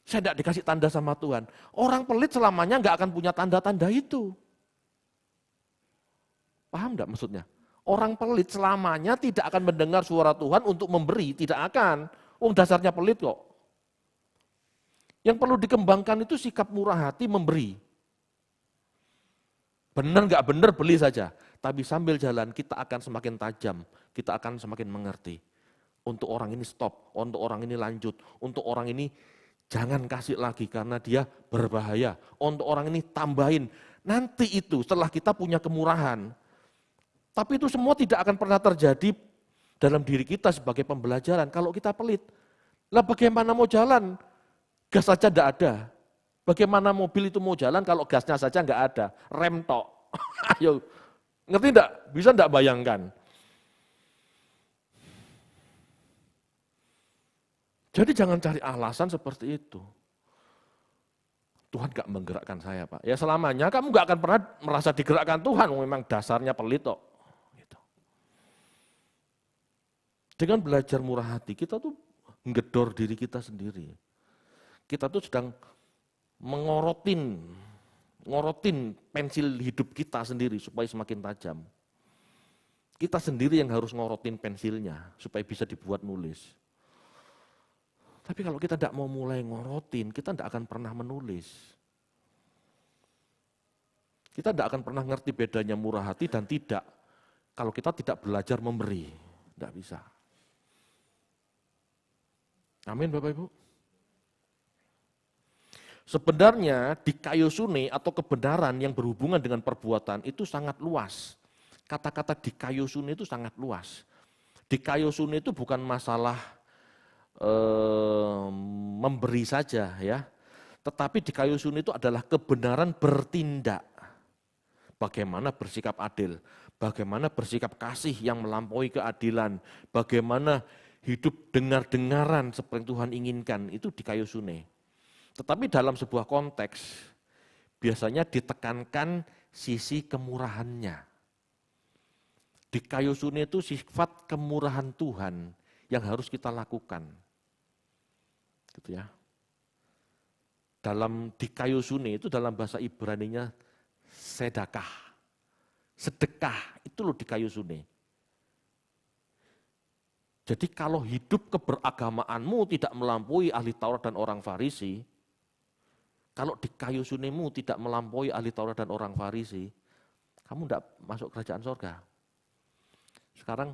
Saya tidak dikasih tanda sama Tuhan. Orang pelit selamanya nggak akan punya tanda-tanda itu. Paham tidak maksudnya? Orang pelit selamanya tidak akan mendengar suara Tuhan untuk memberi, tidak akan. Dasarnya pelit kok. Yang perlu dikembangkan itu sikap murah hati memberi. Benar nggak benar beli saja. Tapi sambil jalan kita akan semakin tajam, kita akan semakin mengerti. Untuk orang ini stop, untuk orang ini lanjut, untuk orang ini jangan kasih lagi karena dia berbahaya. Untuk orang ini tambahin. Nanti itu setelah kita punya kemurahan, tapi itu semua tidak akan pernah terjadi dalam diri kita sebagai pembelajaran kalau kita pelit. Lah bagaimana mau jalan? Gas saja tidak ada. Bagaimana mobil itu mau jalan kalau gasnya saja nggak ada? Rem tok. Ayo, ngerti enggak? Bisa enggak bayangkan? Jadi jangan cari alasan seperti itu. Tuhan nggak menggerakkan saya Pak. Ya selamanya kamu nggak akan pernah merasa digerakkan Tuhan. Memang dasarnya pelit tok. Dengan belajar murah hati, kita tuh ngedor diri kita sendiri. Kita tuh sedang ngorotin pensil hidup kita sendiri supaya semakin tajam. Kita sendiri yang harus ngorotin pensilnya supaya bisa dibuat nulis. Tapi kalau kita tidak mau mulai ngorotin, kita tidak akan pernah menulis. Kita tidak akan pernah ngerti bedanya murah hati dan tidak. Kalau kita tidak belajar memberi, tidak bisa. Amin Bapak Ibu. Sebenarnya dikaiosune atau kebenaran yang berhubungan dengan perbuatan itu sangat luas. Kata-kata dikaiosune itu sangat luas. Dikaiosune itu bukan masalah memberi saja ya. Tetapi dikaiosune itu adalah kebenaran bertindak. Bagaimana bersikap adil, bagaimana bersikap kasih yang melampaui keadilan, bagaimana hidup dengar-dengaran seperti yang Tuhan inginkan, itu dikaiosune. Tetapi dalam sebuah konteks, biasanya ditekankan sisi kemurahannya. Dikaiosune itu sifat kemurahan Tuhan yang harus kita lakukan. Gitu ya. Dalam dikaiosune itu dalam bahasa Ibraninya sedekah. Sedekah, itu loh dikaiosune. Jadi kalau hidup keberagamaanmu tidak melampaui ahli Taurat dan orang Farisi, kalau dikaiusunemu tidak melampaui ahli Taurat dan orang Farisi, kamu tidak masuk kerajaan sorga. Sekarang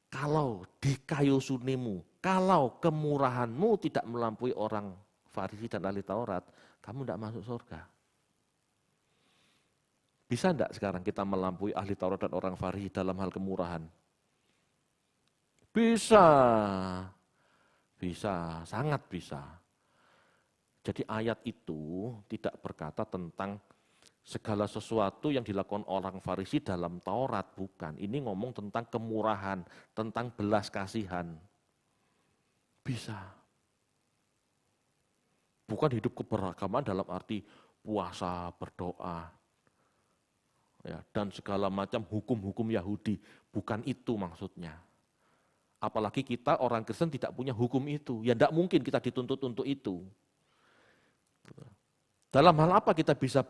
kalau dikaiusunemu, kalau kemurahanmu tidak melampaui orang Farisi dan ahli Taurat, kamu tidak masuk sorga. Bisa enggak sekarang kita melampaui ahli Taurat dan orang Farisi dalam hal kemurahan? Bisa, sangat bisa. Jadi ayat itu tidak berkata tentang segala sesuatu yang dilakukan orang Farisi dalam Taurat, bukan. Ini ngomong tentang kemurahan, tentang belas kasihan. Bisa. Bukan hidup keberagaman dalam arti puasa, berdoa, ya, dan segala macam hukum-hukum Yahudi. Bukan itu maksudnya. Apalagi kita orang Kristen tidak punya hukum itu. Ya tidak mungkin kita dituntut untuk itu. Dalam hal apa kita bisa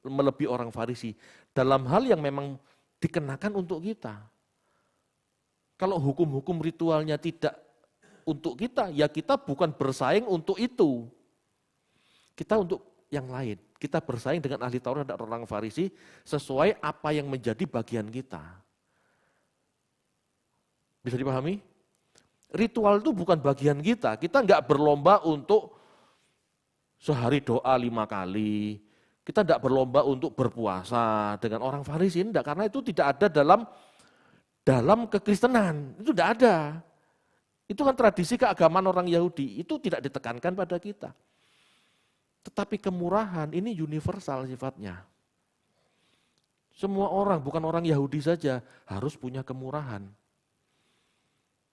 melebihi orang Farisi? Dalam hal yang memang dikenakan untuk kita. Kalau hukum-hukum ritualnya tidak untuk kita, ya kita bukan bersaing untuk itu. Kita untuk yang lain. Kita bersaing dengan ahli Taurat dan orang Farisi sesuai apa yang menjadi bagian kita. Bisa dipahami? Ritual itu bukan bagian kita. Kita enggak berlomba untuk sehari doa 5 kali. Kita tidak berlomba untuk berpuasa dengan orang Farisi, enggak, karena itu tidak ada dalam kekristenan. Itu tidak ada. Itu kan tradisi keagamaan orang Yahudi. Itu tidak ditekankan pada kita. Tetapi kemurahan ini universal sifatnya. Semua orang, bukan orang Yahudi saja, harus punya kemurahan.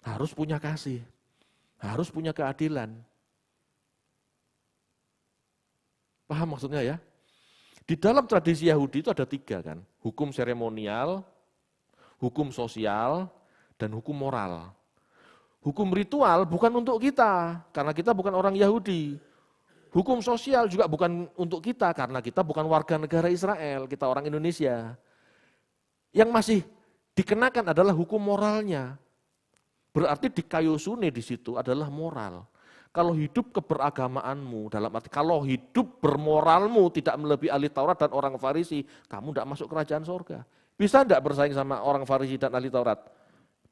Harus punya kasih. Harus punya keadilan. Paham maksudnya ya? Di dalam tradisi Yahudi itu ada 3 kan. Hukum seremonial, hukum sosial, dan hukum moral. Hukum ritual bukan untuk kita, karena kita bukan orang Yahudi. Hukum sosial juga bukan untuk kita, karena kita bukan warga negara Israel, kita orang Indonesia. Yang masih dikenakan adalah hukum moralnya. Berarti di kayu sune di situ adalah moral. Kalau hidup keberagamaanmu, dalam arti kalau hidup bermoralmu tidak melebihi ahli Taurat dan orang Farisi, kamu tidak masuk kerajaan sorga. Bisa tidak bersaing sama orang Farisi dan ahli Taurat?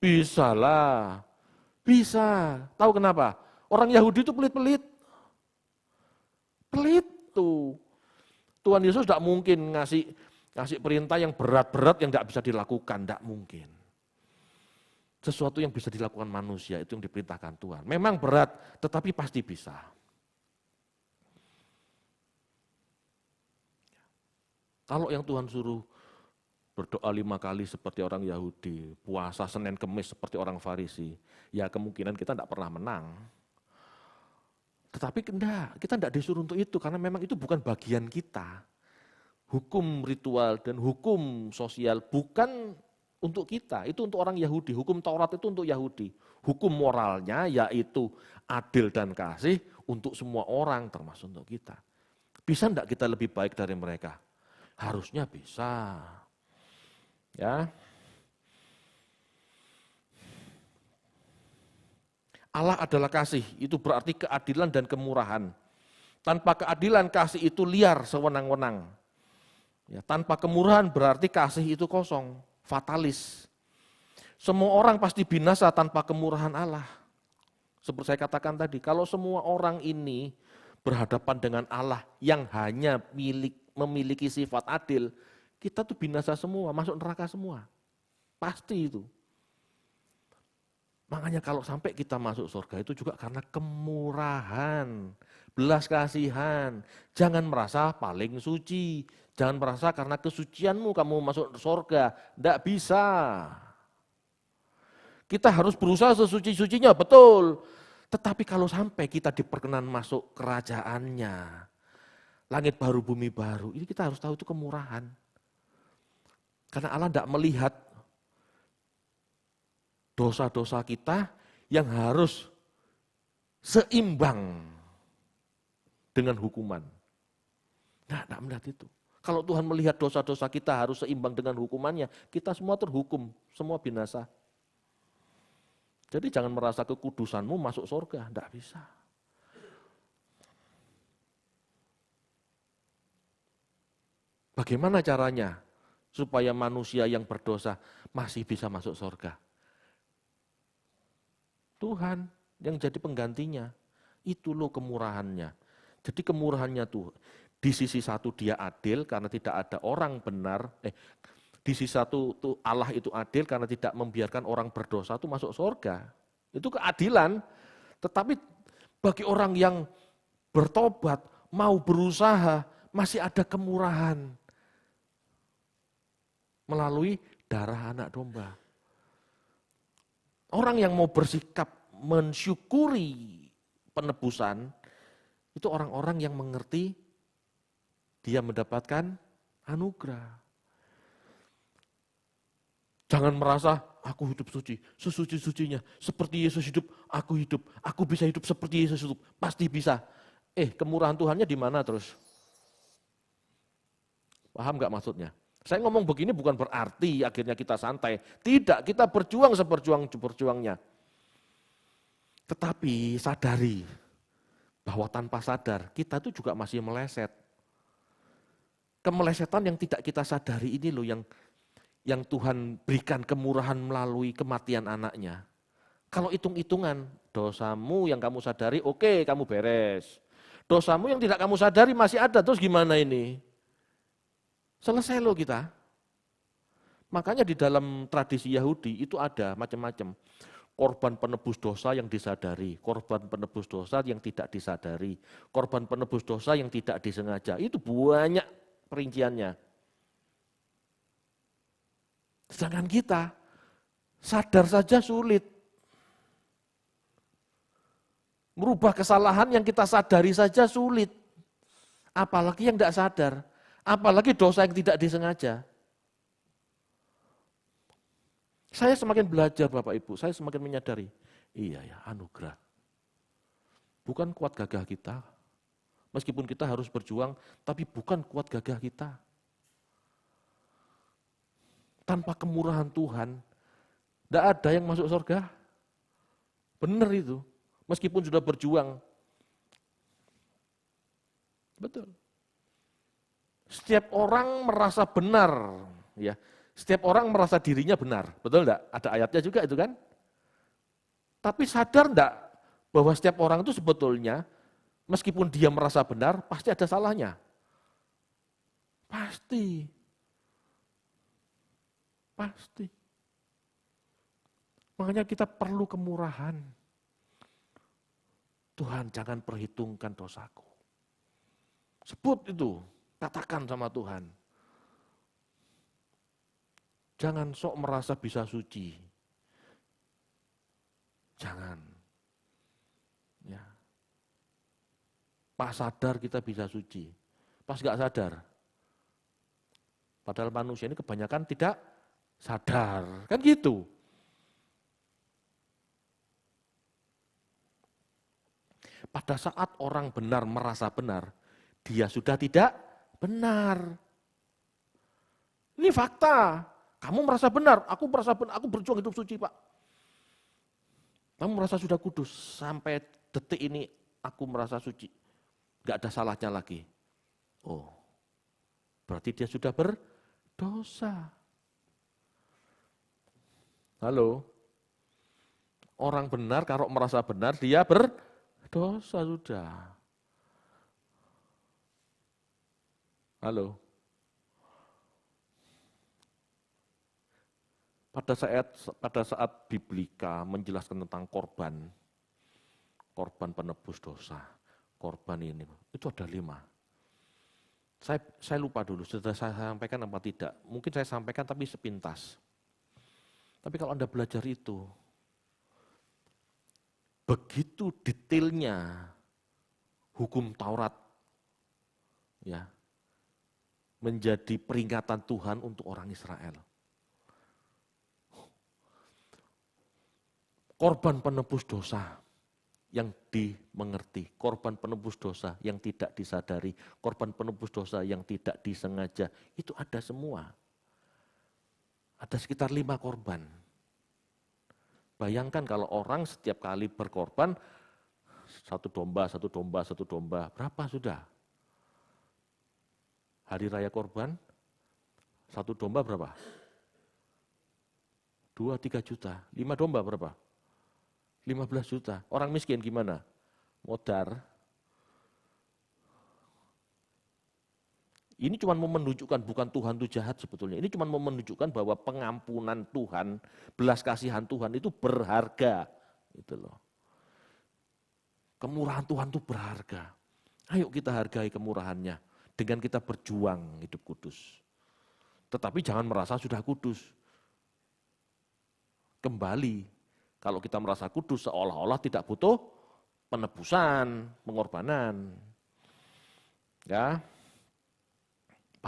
Bisa lah, bisa. Tahu kenapa? Orang Yahudi itu pelit-pelit. Pelit tuh. Tuhan Yesus tidak mungkin ngasih perintah yang berat-berat yang tidak bisa dilakukan, tidak mungkin. Sesuatu yang bisa dilakukan manusia itu yang diperintahkan Tuhan. Memang berat, tetapi pasti bisa. Kalau yang Tuhan suruh berdoa 5 kali seperti orang Yahudi, puasa Senin Kemis seperti orang Farisi, ya kemungkinan kita tidak pernah menang. Tetapi kita tidak disuruh untuk itu, karena memang itu bukan bagian kita. Hukum ritual dan hukum sosial bukan untuk kita, itu untuk orang Yahudi. Hukum Taurat itu untuk Yahudi. Hukum moralnya yaitu adil dan kasih untuk semua orang, termasuk untuk kita. Bisa enggak kita lebih baik dari mereka? Harusnya bisa. Ya. Allah adalah kasih, itu berarti keadilan dan kemurahan. Tanpa keadilan, kasih itu liar, sewenang-wenang. Ya, tanpa kemurahan berarti kasih itu kosong, fatalis. Semua orang pasti binasa tanpa kemurahan Allah. Seperti saya katakan tadi, kalau semua orang ini berhadapan dengan Allah yang hanya memiliki sifat adil, kita tuh binasa semua, masuk neraka semua. Pasti itu. Makanya kalau sampai kita masuk surga itu juga karena kemurahan, belas kasihan. Jangan merasa paling suci, jangan merasa karena kesucianmu kamu masuk surga. Tidak bisa. Kita harus berusaha sesuci-sucinya, betul. Tetapi kalau sampai kita diperkenan masuk kerajaannya, langit baru, bumi baru, ini kita harus tahu itu kemurahan. Karena Allah tidak melihat dosa-dosa kita yang harus seimbang dengan hukuman. Nah, tidak melihat itu. Kalau Tuhan melihat dosa-dosa kita harus seimbang dengan hukumannya, kita semua terhukum, semua binasa. Jadi jangan merasa kekudusanmu masuk surga, tidak bisa. Bagaimana caranya supaya manusia yang berdosa masih bisa masuk surga? Tuhan yang jadi penggantinya, itu loh kemurahannya. Jadi kemurahannya tuh, di sisi satu dia adil karena tidak ada orang benar, di sisi satu tuh Allah itu adil karena tidak membiarkan orang berdosa itu masuk surga. Itu keadilan, tetapi bagi orang yang bertobat, mau berusaha, masih ada kemurahan melalui darah anak domba. Orang yang mau bersikap mensyukuri penebusan, itu orang-orang yang mengerti dia mendapatkan anugerah. Jangan merasa, aku hidup suci, sesuci-sucinya. Seperti Yesus hidup, aku bisa hidup seperti Yesus hidup, pasti bisa. Kemurahan Tuhannya di mana terus? Paham nggak maksudnya? Saya ngomong begini bukan berarti akhirnya kita santai. Tidak, kita berjuang seberjuang-berjuangnya. Tetapi sadari bahwa tanpa sadar, kita itu juga masih meleset. Kemelesetan yang tidak kita sadari ini loh yang Tuhan berikan kemurahan melalui kematian anaknya. Kalau hitung-hitungan, dosamu yang kamu sadari, oke, kamu beres. Dosamu yang tidak kamu sadari masih ada, terus gimana ini? Selesai loh kita. Makanya di dalam tradisi Yahudi itu ada macam-macam. Korban penebus dosa yang disadari, korban penebus dosa yang tidak disadari, korban penebus dosa yang tidak disengaja. Itu banyak perinciannya. Sedangkan kita sadar saja sulit. Merubah kesalahan yang kita sadari saja sulit. Apalagi yang tidak sadar. Apalagi dosa yang tidak disengaja. Saya semakin belajar Bapak Ibu, saya semakin menyadari. Iya ya, anugerah. Bukan kuat gagah kita. Meskipun kita harus berjuang, tapi bukan kuat gagah kita. Tanpa kemurahan Tuhan, tidak ada yang masuk surga. Benar itu, meskipun sudah berjuang. Betul. Setiap orang merasa benar, ya. Setiap orang merasa dirinya benar, betul enggak? Ada ayatnya juga itu kan? Tapi sadar enggak bahwa setiap orang itu sebetulnya, meskipun dia merasa benar, pasti ada salahnya. Pasti. Makanya kita perlu kemurahan. Tuhan, jangan perhitungkan dosaku. Sebut itu, katakan sama Tuhan. Jangan sok merasa bisa suci. Jangan. Ya. Pas sadar kita bisa suci. Pas gak sadar. Padahal manusia ini kebanyakan tidak sadar, kan gitu. Pada saat orang benar merasa benar, dia sudah tidak benar. Ini fakta. Kamu merasa benar, aku berjuang hidup suci Pak. Kamu merasa sudah kudus, sampai detik ini aku merasa suci. Gak ada salahnya lagi. Oh, berarti dia sudah berdosa. Halo, orang benar kalau merasa benar dia berdosa sudah. Halo. Pada saat Biblika menjelaskan tentang korban penebus dosa, korban ini, itu ada 5. Saya lupa dulu, sudah saya sampaikan apa tidak. Mungkin saya sampaikan tapi sepintas. Tapi kalau Anda belajar itu, begitu detailnya hukum Taurat ya menjadi peringatan Tuhan untuk orang Israel. Korban penebus dosa yang dimengerti, korban penebus dosa yang tidak disadari, korban penebus dosa yang tidak disengaja, itu ada semua. Ada sekitar 5 korban. Bayangkan kalau orang setiap kali berkorban, 1 domba, berapa sudah? Hari raya korban, 1 domba berapa? 2-3 juta, 5 domba berapa? 15 juta. Orang miskin gimana? Modar. Ini cuma mau menunjukkan bukan Tuhan itu jahat sebetulnya. Ini cuma mau menunjukkan bahwa pengampunan Tuhan, belas kasihan Tuhan itu berharga. Gitu loh. Kemurahan Tuhan itu berharga. Ayo kita hargai kemurahannya dengan kita berjuang hidup kudus. Tetapi jangan merasa sudah kudus. Kembali, kalau kita merasa kudus seolah-olah tidak butuh penebusan, pengorbanan. Ya.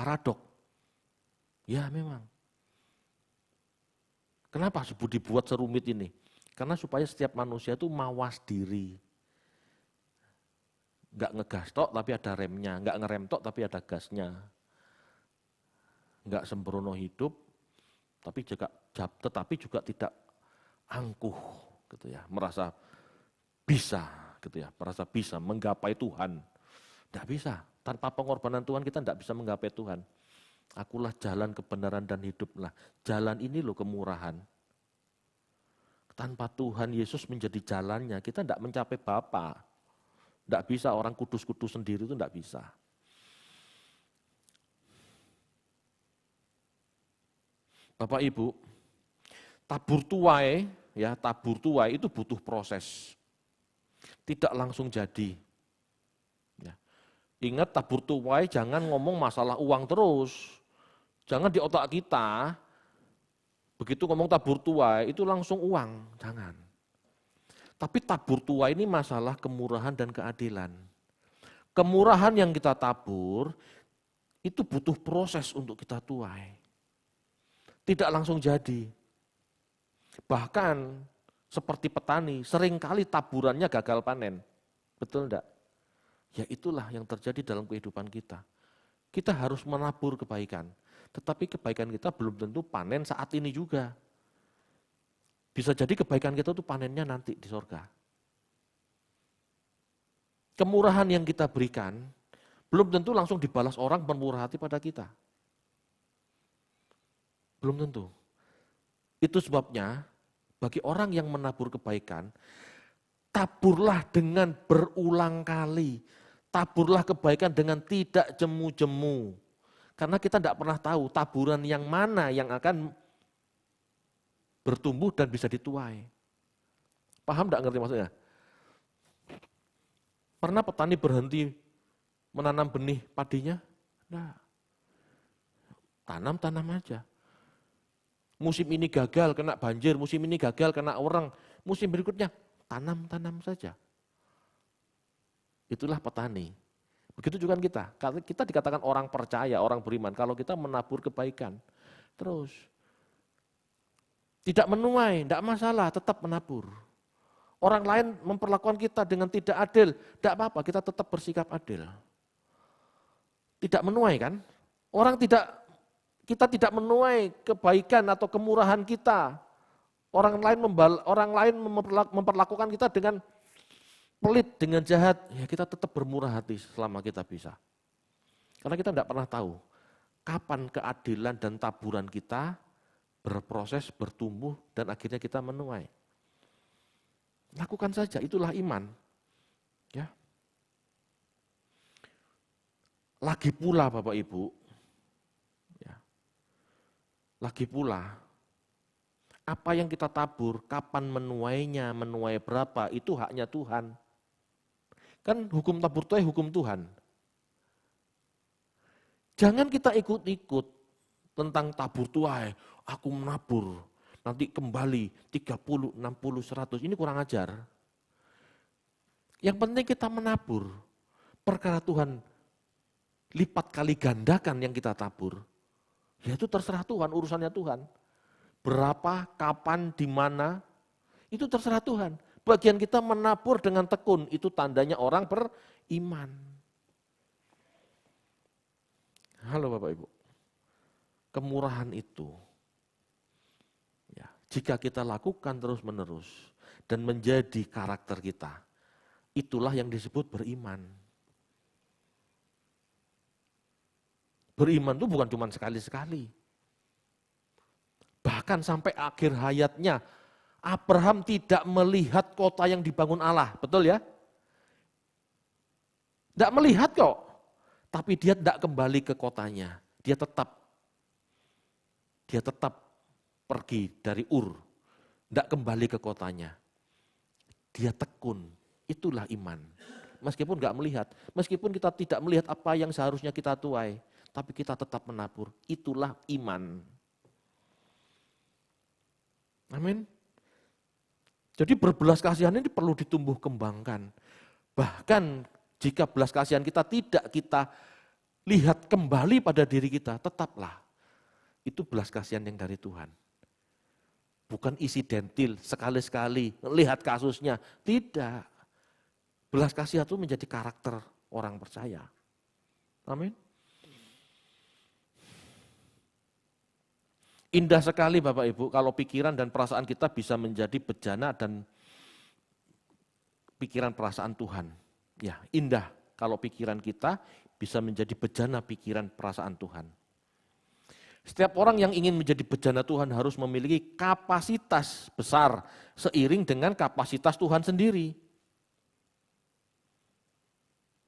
paradok. Ya memang. Kenapa dibuat serumit ini? Karena supaya setiap manusia itu mawas diri. Enggak ngegas tok tapi ada remnya, enggak ngerem tok tapi ada gasnya. Enggak sembrono hidup tetapi juga tidak angkuh gitu ya, merasa bisa gitu ya, merasa bisa menggapai Tuhan. Enggak bisa, tanpa pengorbanan Tuhan kita enggak bisa menggapai Tuhan. Akulah jalan kebenaran dan hidup lah. Jalan ini loh kemurahan. Tanpa Tuhan Yesus menjadi jalannya, kita enggak mencapai Bapa. Enggak bisa, orang kudus-kudus sendiri itu enggak bisa. Bapak Ibu, tabur tuai itu butuh proses. Tidak langsung jadi. Ya. Ingat tabur tuai jangan ngomong masalah uang terus. Jangan di otak kita, begitu ngomong tabur tuai itu langsung uang, jangan. Tapi tabur tuai ini masalah kemurahan dan keadilan. Kemurahan yang kita tabur, itu butuh proses untuk kita tuai. Tidak langsung jadi. Bahkan seperti petani, seringkali taburannya gagal panen. Betul enggak? Ya itulah yang terjadi dalam kehidupan kita. Kita harus menabur kebaikan. Tetapi kebaikan kita belum tentu panen saat ini juga. Bisa jadi kebaikan kita itu panennya nanti di surga. Kemurahan yang kita berikan, belum tentu langsung dibalas orang bermurah hati pada kita. Belum tentu. Itu sebabnya, bagi orang yang menabur kebaikan, taburlah dengan berulang kali. Taburlah kebaikan dengan tidak jemu-jemu. Karena kita tidak pernah tahu taburan yang mana yang akan bertumbuh dan bisa dituai. Paham tidak ngerti maksudnya? Pernah petani berhenti menanam benih padinya? Nah, tanam aja. Musim ini gagal kena banjir, musim ini gagal kena orang, musim berikutnya tanam saja. Itulah petani. Begitu juga kita. Kita dikatakan orang percaya, orang beriman. Kalau kita menabur kebaikan, terus tidak menuai, tidak masalah, tetap menabur. Orang lain memperlakukan kita dengan tidak adil, tidak apa-apa, kita tetap bersikap adil. Tidak menuai kan? Kita tidak menuai kebaikan atau kemurahan kita. Orang lain memperlakukan kita dengan pelit, dengan jahat, ya kita tetap bermurah hati selama kita bisa. Karena kita tidak pernah tahu kapan keadilan dan taburan kita berproses, bertumbuh, dan akhirnya kita menuai. Lakukan saja, itulah iman. Ya. Lagi pula Bapak Ibu, ya. Lagi pula, apa yang kita tabur, kapan menuainya, menuai berapa, itu haknya Tuhan. Kan hukum tabur tuai hukum Tuhan. Jangan kita ikut-ikut tentang tabur tuai, aku menabur, nanti kembali 30, 60, 100, ini kurang ajar. Yang penting kita menabur, perkara Tuhan lipat kali gandakan yang kita tabur, ya itu terserah Tuhan, urusannya Tuhan. Berapa, kapan, di mana, itu terserah Tuhan. Bagian kita menabur dengan tekun, itu tandanya orang beriman. Halo Bapak Ibu, kemurahan itu, ya, jika kita lakukan terus-menerus dan menjadi karakter kita, itulah yang disebut beriman. Beriman itu bukan cuma sekali-sekali. Bahkan sampai akhir hayatnya, Abraham tidak melihat kota yang dibangun Allah, betul ya? Tidak melihat kok, tapi dia tidak kembali ke kotanya. Dia tetap pergi dari Ur, tidak kembali ke kotanya. Dia tekun, itulah iman. Meskipun nggak melihat, meskipun kita tidak melihat apa yang seharusnya kita tuai, tapi kita tetap menabur, itulah iman. Amin. Jadi berbelas kasihan ini perlu ditumbuh kembangkan. Bahkan jika belas kasihan kita tidak kita lihat kembali pada diri kita, tetaplah. Itu belas kasihan yang dari Tuhan. Bukan insidentil, sekali-sekali, lihat kasusnya. Tidak. Belas kasihan itu menjadi karakter orang percaya. Amin. Indah sekali Bapak Ibu kalau pikiran dan perasaan kita bisa menjadi bejana dan pikiran perasaan Tuhan. Ya, indah kalau pikiran kita bisa menjadi bejana pikiran perasaan Tuhan. Setiap orang yang ingin menjadi bejana Tuhan harus memiliki kapasitas besar seiring dengan kapasitas Tuhan sendiri.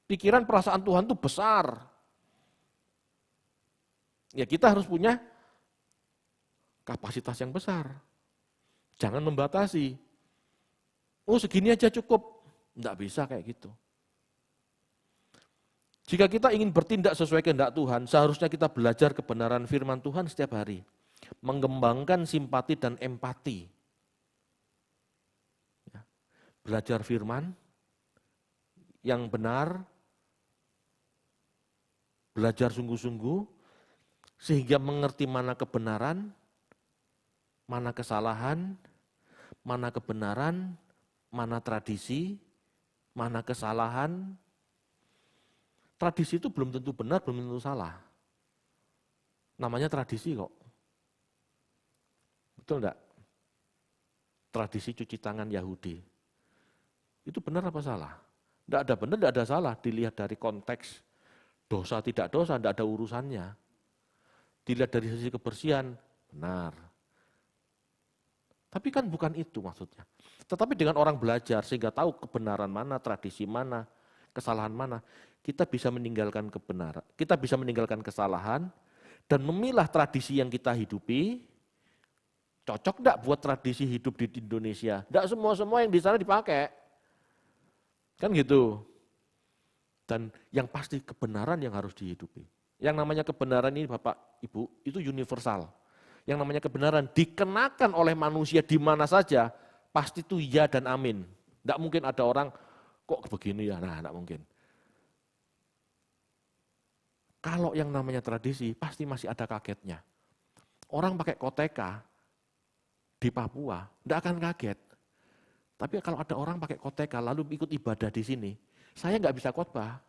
Pikiran perasaan Tuhan itu besar. Ya kita harus punya kapasitas yang besar. Jangan membatasi. Oh segini aja cukup. Enggak bisa kayak gitu. Jika kita ingin bertindak sesuai kehendak Tuhan, seharusnya kita belajar kebenaran firman Tuhan setiap hari. Mengembangkan simpati dan empati. Belajar firman yang benar, belajar sungguh-sungguh, sehingga mengerti mana kebenaran, mana kesalahan, mana kebenaran, mana tradisi, mana kesalahan. Tradisi itu belum tentu benar, belum tentu salah. Namanya tradisi kok. Betul enggak? Tradisi cuci tangan Yahudi. Itu benar apa salah? Enggak ada benar, enggak ada salah. Dilihat dari konteks dosa tidak dosa, enggak ada urusannya. Dilihat dari sisi kebersihan, benar. Tapi kan bukan itu maksudnya. Tetapi dengan orang belajar sehingga tahu kebenaran mana, tradisi mana, kesalahan mana, kita bisa meninggalkan kebenaran, kita bisa meninggalkan kesalahan dan memilah tradisi yang kita hidupi. Cocok enggak buat tradisi hidup di Indonesia? Enggak semua yang di sana dipakai. Kan gitu. Dan yang pasti kebenaran yang harus dihidupi. Yang namanya kebenaran ini Bapak, Ibu, itu universal. Yang namanya kebenaran dikenakan oleh manusia di mana saja, pasti itu ya dan amin. Enggak mungkin ada orang, kok begini ya, nah enggak mungkin. Kalau yang namanya tradisi, pasti masih ada kagetnya. Orang pakai koteka di Papua, enggak akan kaget. Tapi kalau ada orang pakai koteka lalu ikut ibadah di sini, saya enggak bisa khotbah.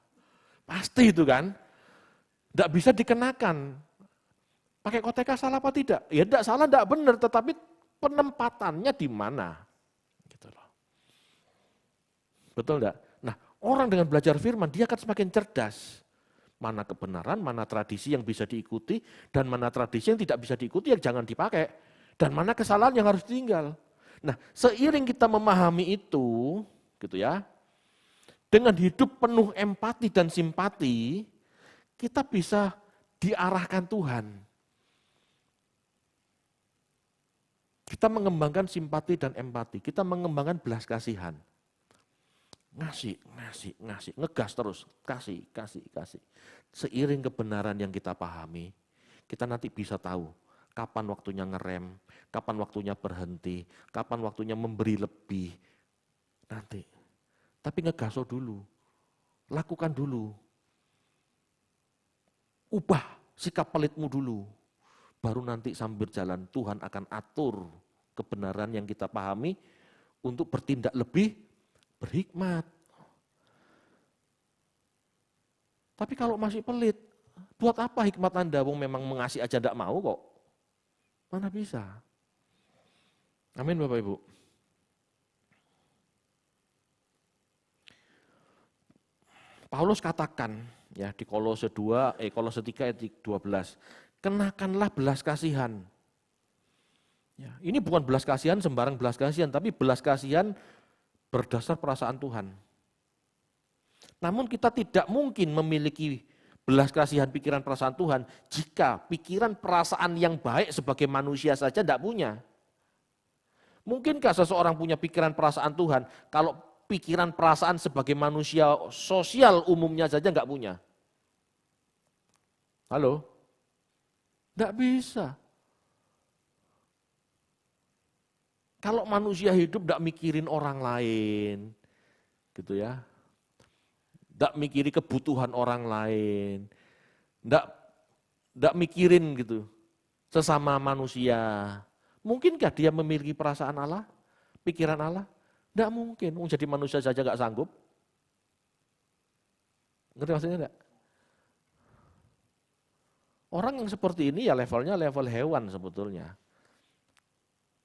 Pasti itu kan. Enggak bisa dikenakan. Pakai koteka salah apa tidak? Ya enggak salah, enggak benar, tetapi penempatannya di mana? Gitu loh. Betul enggak? Nah, orang dengan belajar firman, dia akan semakin cerdas. Mana kebenaran, mana tradisi yang bisa diikuti, dan mana tradisi yang tidak bisa diikuti, yang jangan dipakai. Dan mana kesalahan yang harus ditinggal. Nah, seiring kita memahami itu, gitu ya, dengan hidup penuh empati dan simpati, kita bisa diarahkan Tuhan. Kita mengembangkan simpati dan empati, kita mengembangkan belas kasihan. Ngasih, ngegas terus, kasih. Seiring kebenaran yang kita pahami, kita nanti bisa tahu kapan waktunya ngerem, kapan waktunya berhenti, kapan waktunya memberi lebih. Nanti. Tapi ngegaso dulu, lakukan dulu. Ubah sikap pelitmu dulu. Baru nanti sambil jalan Tuhan akan atur kebenaran yang kita pahami untuk bertindak lebih berhikmat. Tapi kalau masih pelit, buat apa hikmat Anda? Wong memang mengasihi aja tidak mau kok. Mana bisa? Amin Bapak Ibu. Paulus katakan ya di Kolose 3 ayat 12, kenakanlah belas kasihan. Ya, ini bukan belas kasihan sembarang belas kasihan, tapi belas kasihan berdasar perasaan Tuhan. Namun kita tidak mungkin memiliki belas kasihan pikiran perasaan Tuhan jika pikiran perasaan yang baik sebagai manusia saja tidak punya. Mungkinkah seseorang punya pikiran perasaan Tuhan kalau pikiran perasaan sebagai manusia sosial umumnya saja enggak punya? Halo? Enggak bisa. Kalau manusia hidup enggak mikirin orang lain, gitu ya. Enggak mikiri kebutuhan orang lain. Nggak mikirin gitu, sesama manusia. Mungkinkah dia memiliki perasaan Allah, pikiran Allah? Nggak mungkin, jadi manusia saja nggak sanggup. Ngerti maksudnya enggak? Orang yang seperti ini ya levelnya level hewan sebetulnya.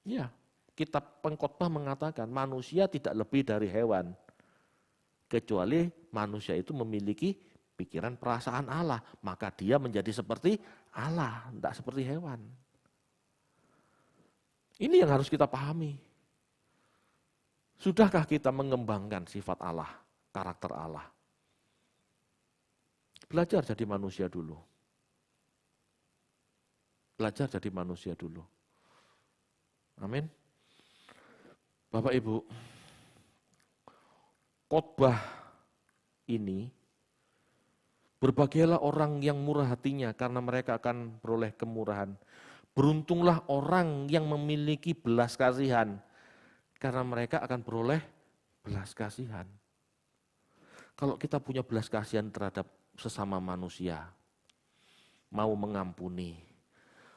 Ya, kitab Pengkhotbah mengatakan manusia tidak lebih dari hewan. Kecuali manusia itu memiliki pikiran perasaan Allah, maka dia menjadi seperti Allah, tidak seperti hewan. Ini yang harus kita pahami. Sudahkah kita mengembangkan sifat Allah, karakter Allah? Belajar jadi manusia dulu. Belajar jadi manusia dulu. Amin. Bapak Ibu, khotbah ini, berbahagialah orang yang murah hatinya karena mereka akan beroleh kemurahan. Beruntunglah orang yang memiliki belas kasihan karena mereka akan beroleh belas kasihan. Kalau kita punya belas kasihan terhadap sesama manusia, mau mengampuni,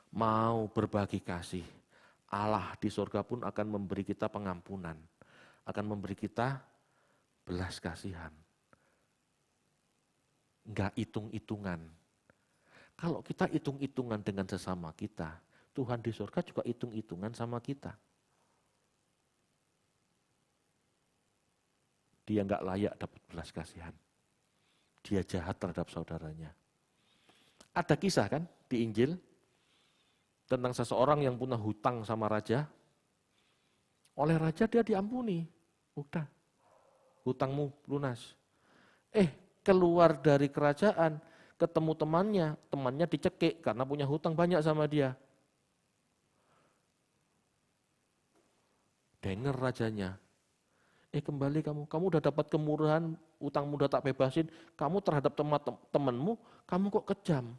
mau berbagi kasih, Allah di surga pun akan memberi kita pengampunan, akan memberi kita belas kasihan. Enggak hitung-hitungan. Kalau kita hitung-hitungan dengan sesama kita, Tuhan di surga juga hitung-hitungan sama kita. Dia enggak layak dapat belas kasihan. Dia jahat terhadap saudaranya. Ada kisah kan di Injil tentang seseorang yang punya hutang sama raja. Oleh raja dia diampuni. Udah, hutangmu lunas. Keluar dari kerajaan, ketemu temannya dicekik karena punya hutang banyak sama dia. Dengar rajanya, kembali kamu udah dapat kemurahan, utangmu udah tak bebasin, kamu terhadap temanmu, kamu kok kejam.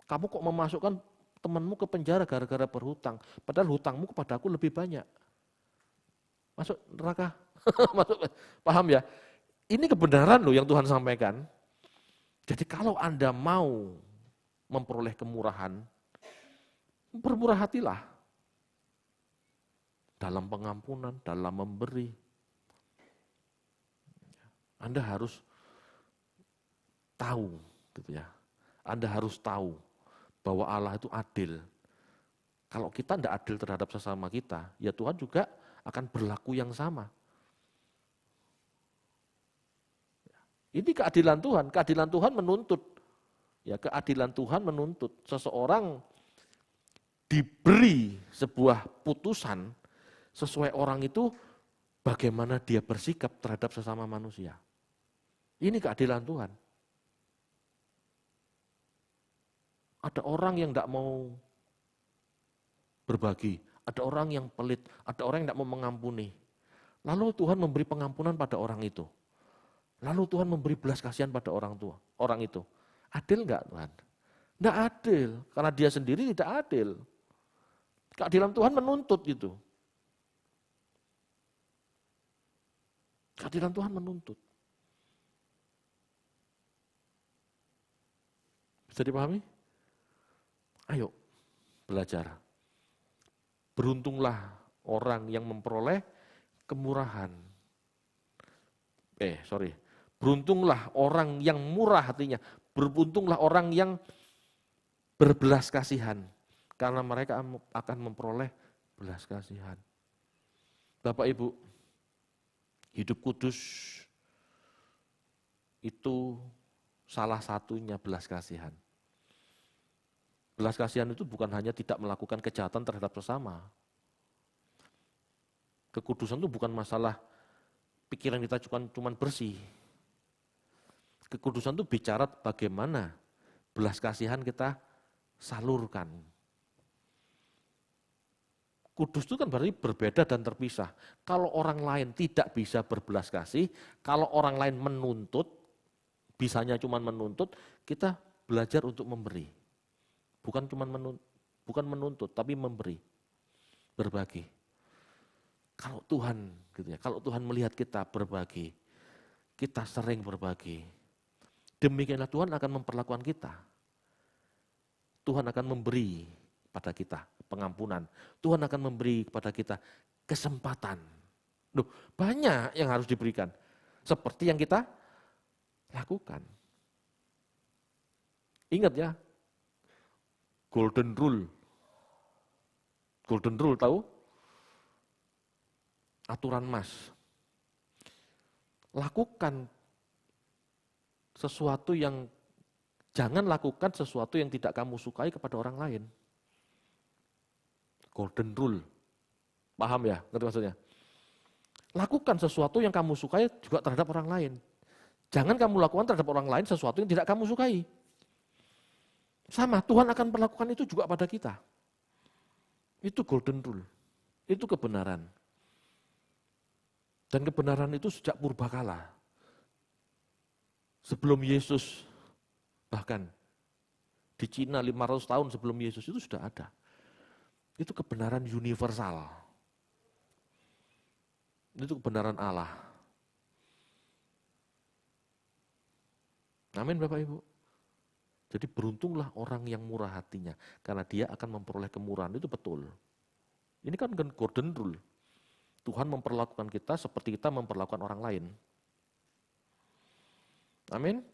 Kamu kok memasukkan temanmu ke penjara gara-gara berhutang, padahal hutangmu kepada aku lebih banyak. Masuk neraka, paham ya? Ini kebenaran loh yang Tuhan sampaikan. Jadi kalau Anda mau memperoleh kemurahan, bermurah hatilah. Dalam pengampunan, dalam memberi. Anda harus tahu, gitu ya. Anda harus tahu bahwa Allah itu adil. Kalau kita tidak adil terhadap sesama kita, ya Tuhan juga akan berlaku yang sama. Ini keadilan Tuhan. Keadilan Tuhan menuntut. Ya, keadilan Tuhan menuntut seseorang diberi sebuah putusan sesuai orang itu bagaimana dia bersikap terhadap sesama manusia. Ini keadilan Tuhan. Ada orang yang tidak mau berbagi, ada orang yang pelit, ada orang yang tidak mau mengampuni. Lalu Tuhan memberi pengampunan pada orang itu. Lalu Tuhan memberi belas kasihan pada orang itu. Adil enggak Tuhan? Enggak adil, karena dia sendiri tidak adil. Keadilan Tuhan menuntut gitu. Keadilan Tuhan menuntut. Bisa dipahami? Ayo, belajar. Beruntunglah orang yang memperoleh kemurahan. Beruntunglah orang yang murah hatinya. Beruntunglah orang yang berbelas kasihan. Karena mereka akan memperoleh belas kasihan. Bapak Ibu, hidup kudus itu salah satunya belas kasihan. Belas kasihan itu bukan hanya tidak melakukan kejahatan terhadap sesama. Kekudusan itu bukan masalah pikiran kita cuma bersih. Kekudusan itu bicara bagaimana belas kasihan kita salurkan. Kudus itu kan berarti berbeda dan terpisah. Kalau orang lain tidak bisa berbelas kasih, kalau orang lain menuntut, bisanya cuma menuntut, kita belajar untuk memberi. Bukan menuntut, tapi memberi, berbagi. Kalau Tuhan, gitu ya, kalau Tuhan melihat kita berbagi, kita sering berbagi, demikianlah Tuhan akan memperlakukan kita. Tuhan akan memberi pada kita pengampunan. Tuhan akan memberi kepada kita kesempatan. Loh, banyak yang harus diberikan. Seperti yang kita lakukan. Ingat ya, golden rule. Golden rule tahu? Aturan emas. Lakukan sesuatu yang, jangan lakukan sesuatu yang tidak kamu sukai kepada orang lain. Golden rule. Paham ya? Ngerti maksudnya? Lakukan sesuatu yang kamu sukai juga terhadap orang lain. Jangan kamu lakukan terhadap orang lain sesuatu yang tidak kamu sukai. Sama, Tuhan akan perlakukan itu juga pada kita. Itu golden rule. Itu kebenaran. Dan kebenaran itu sejak purbakala. Sebelum Yesus, bahkan di Cina 500 tahun sebelum Yesus itu sudah ada. Itu kebenaran universal. Itu kebenaran Allah. Amin Bapak Ibu. Jadi beruntunglah orang yang murah hatinya, karena dia akan memperoleh kemurahan, itu betul. Ini kan golden rule. Tuhan memperlakukan kita seperti kita memperlakukan orang lain. Amin.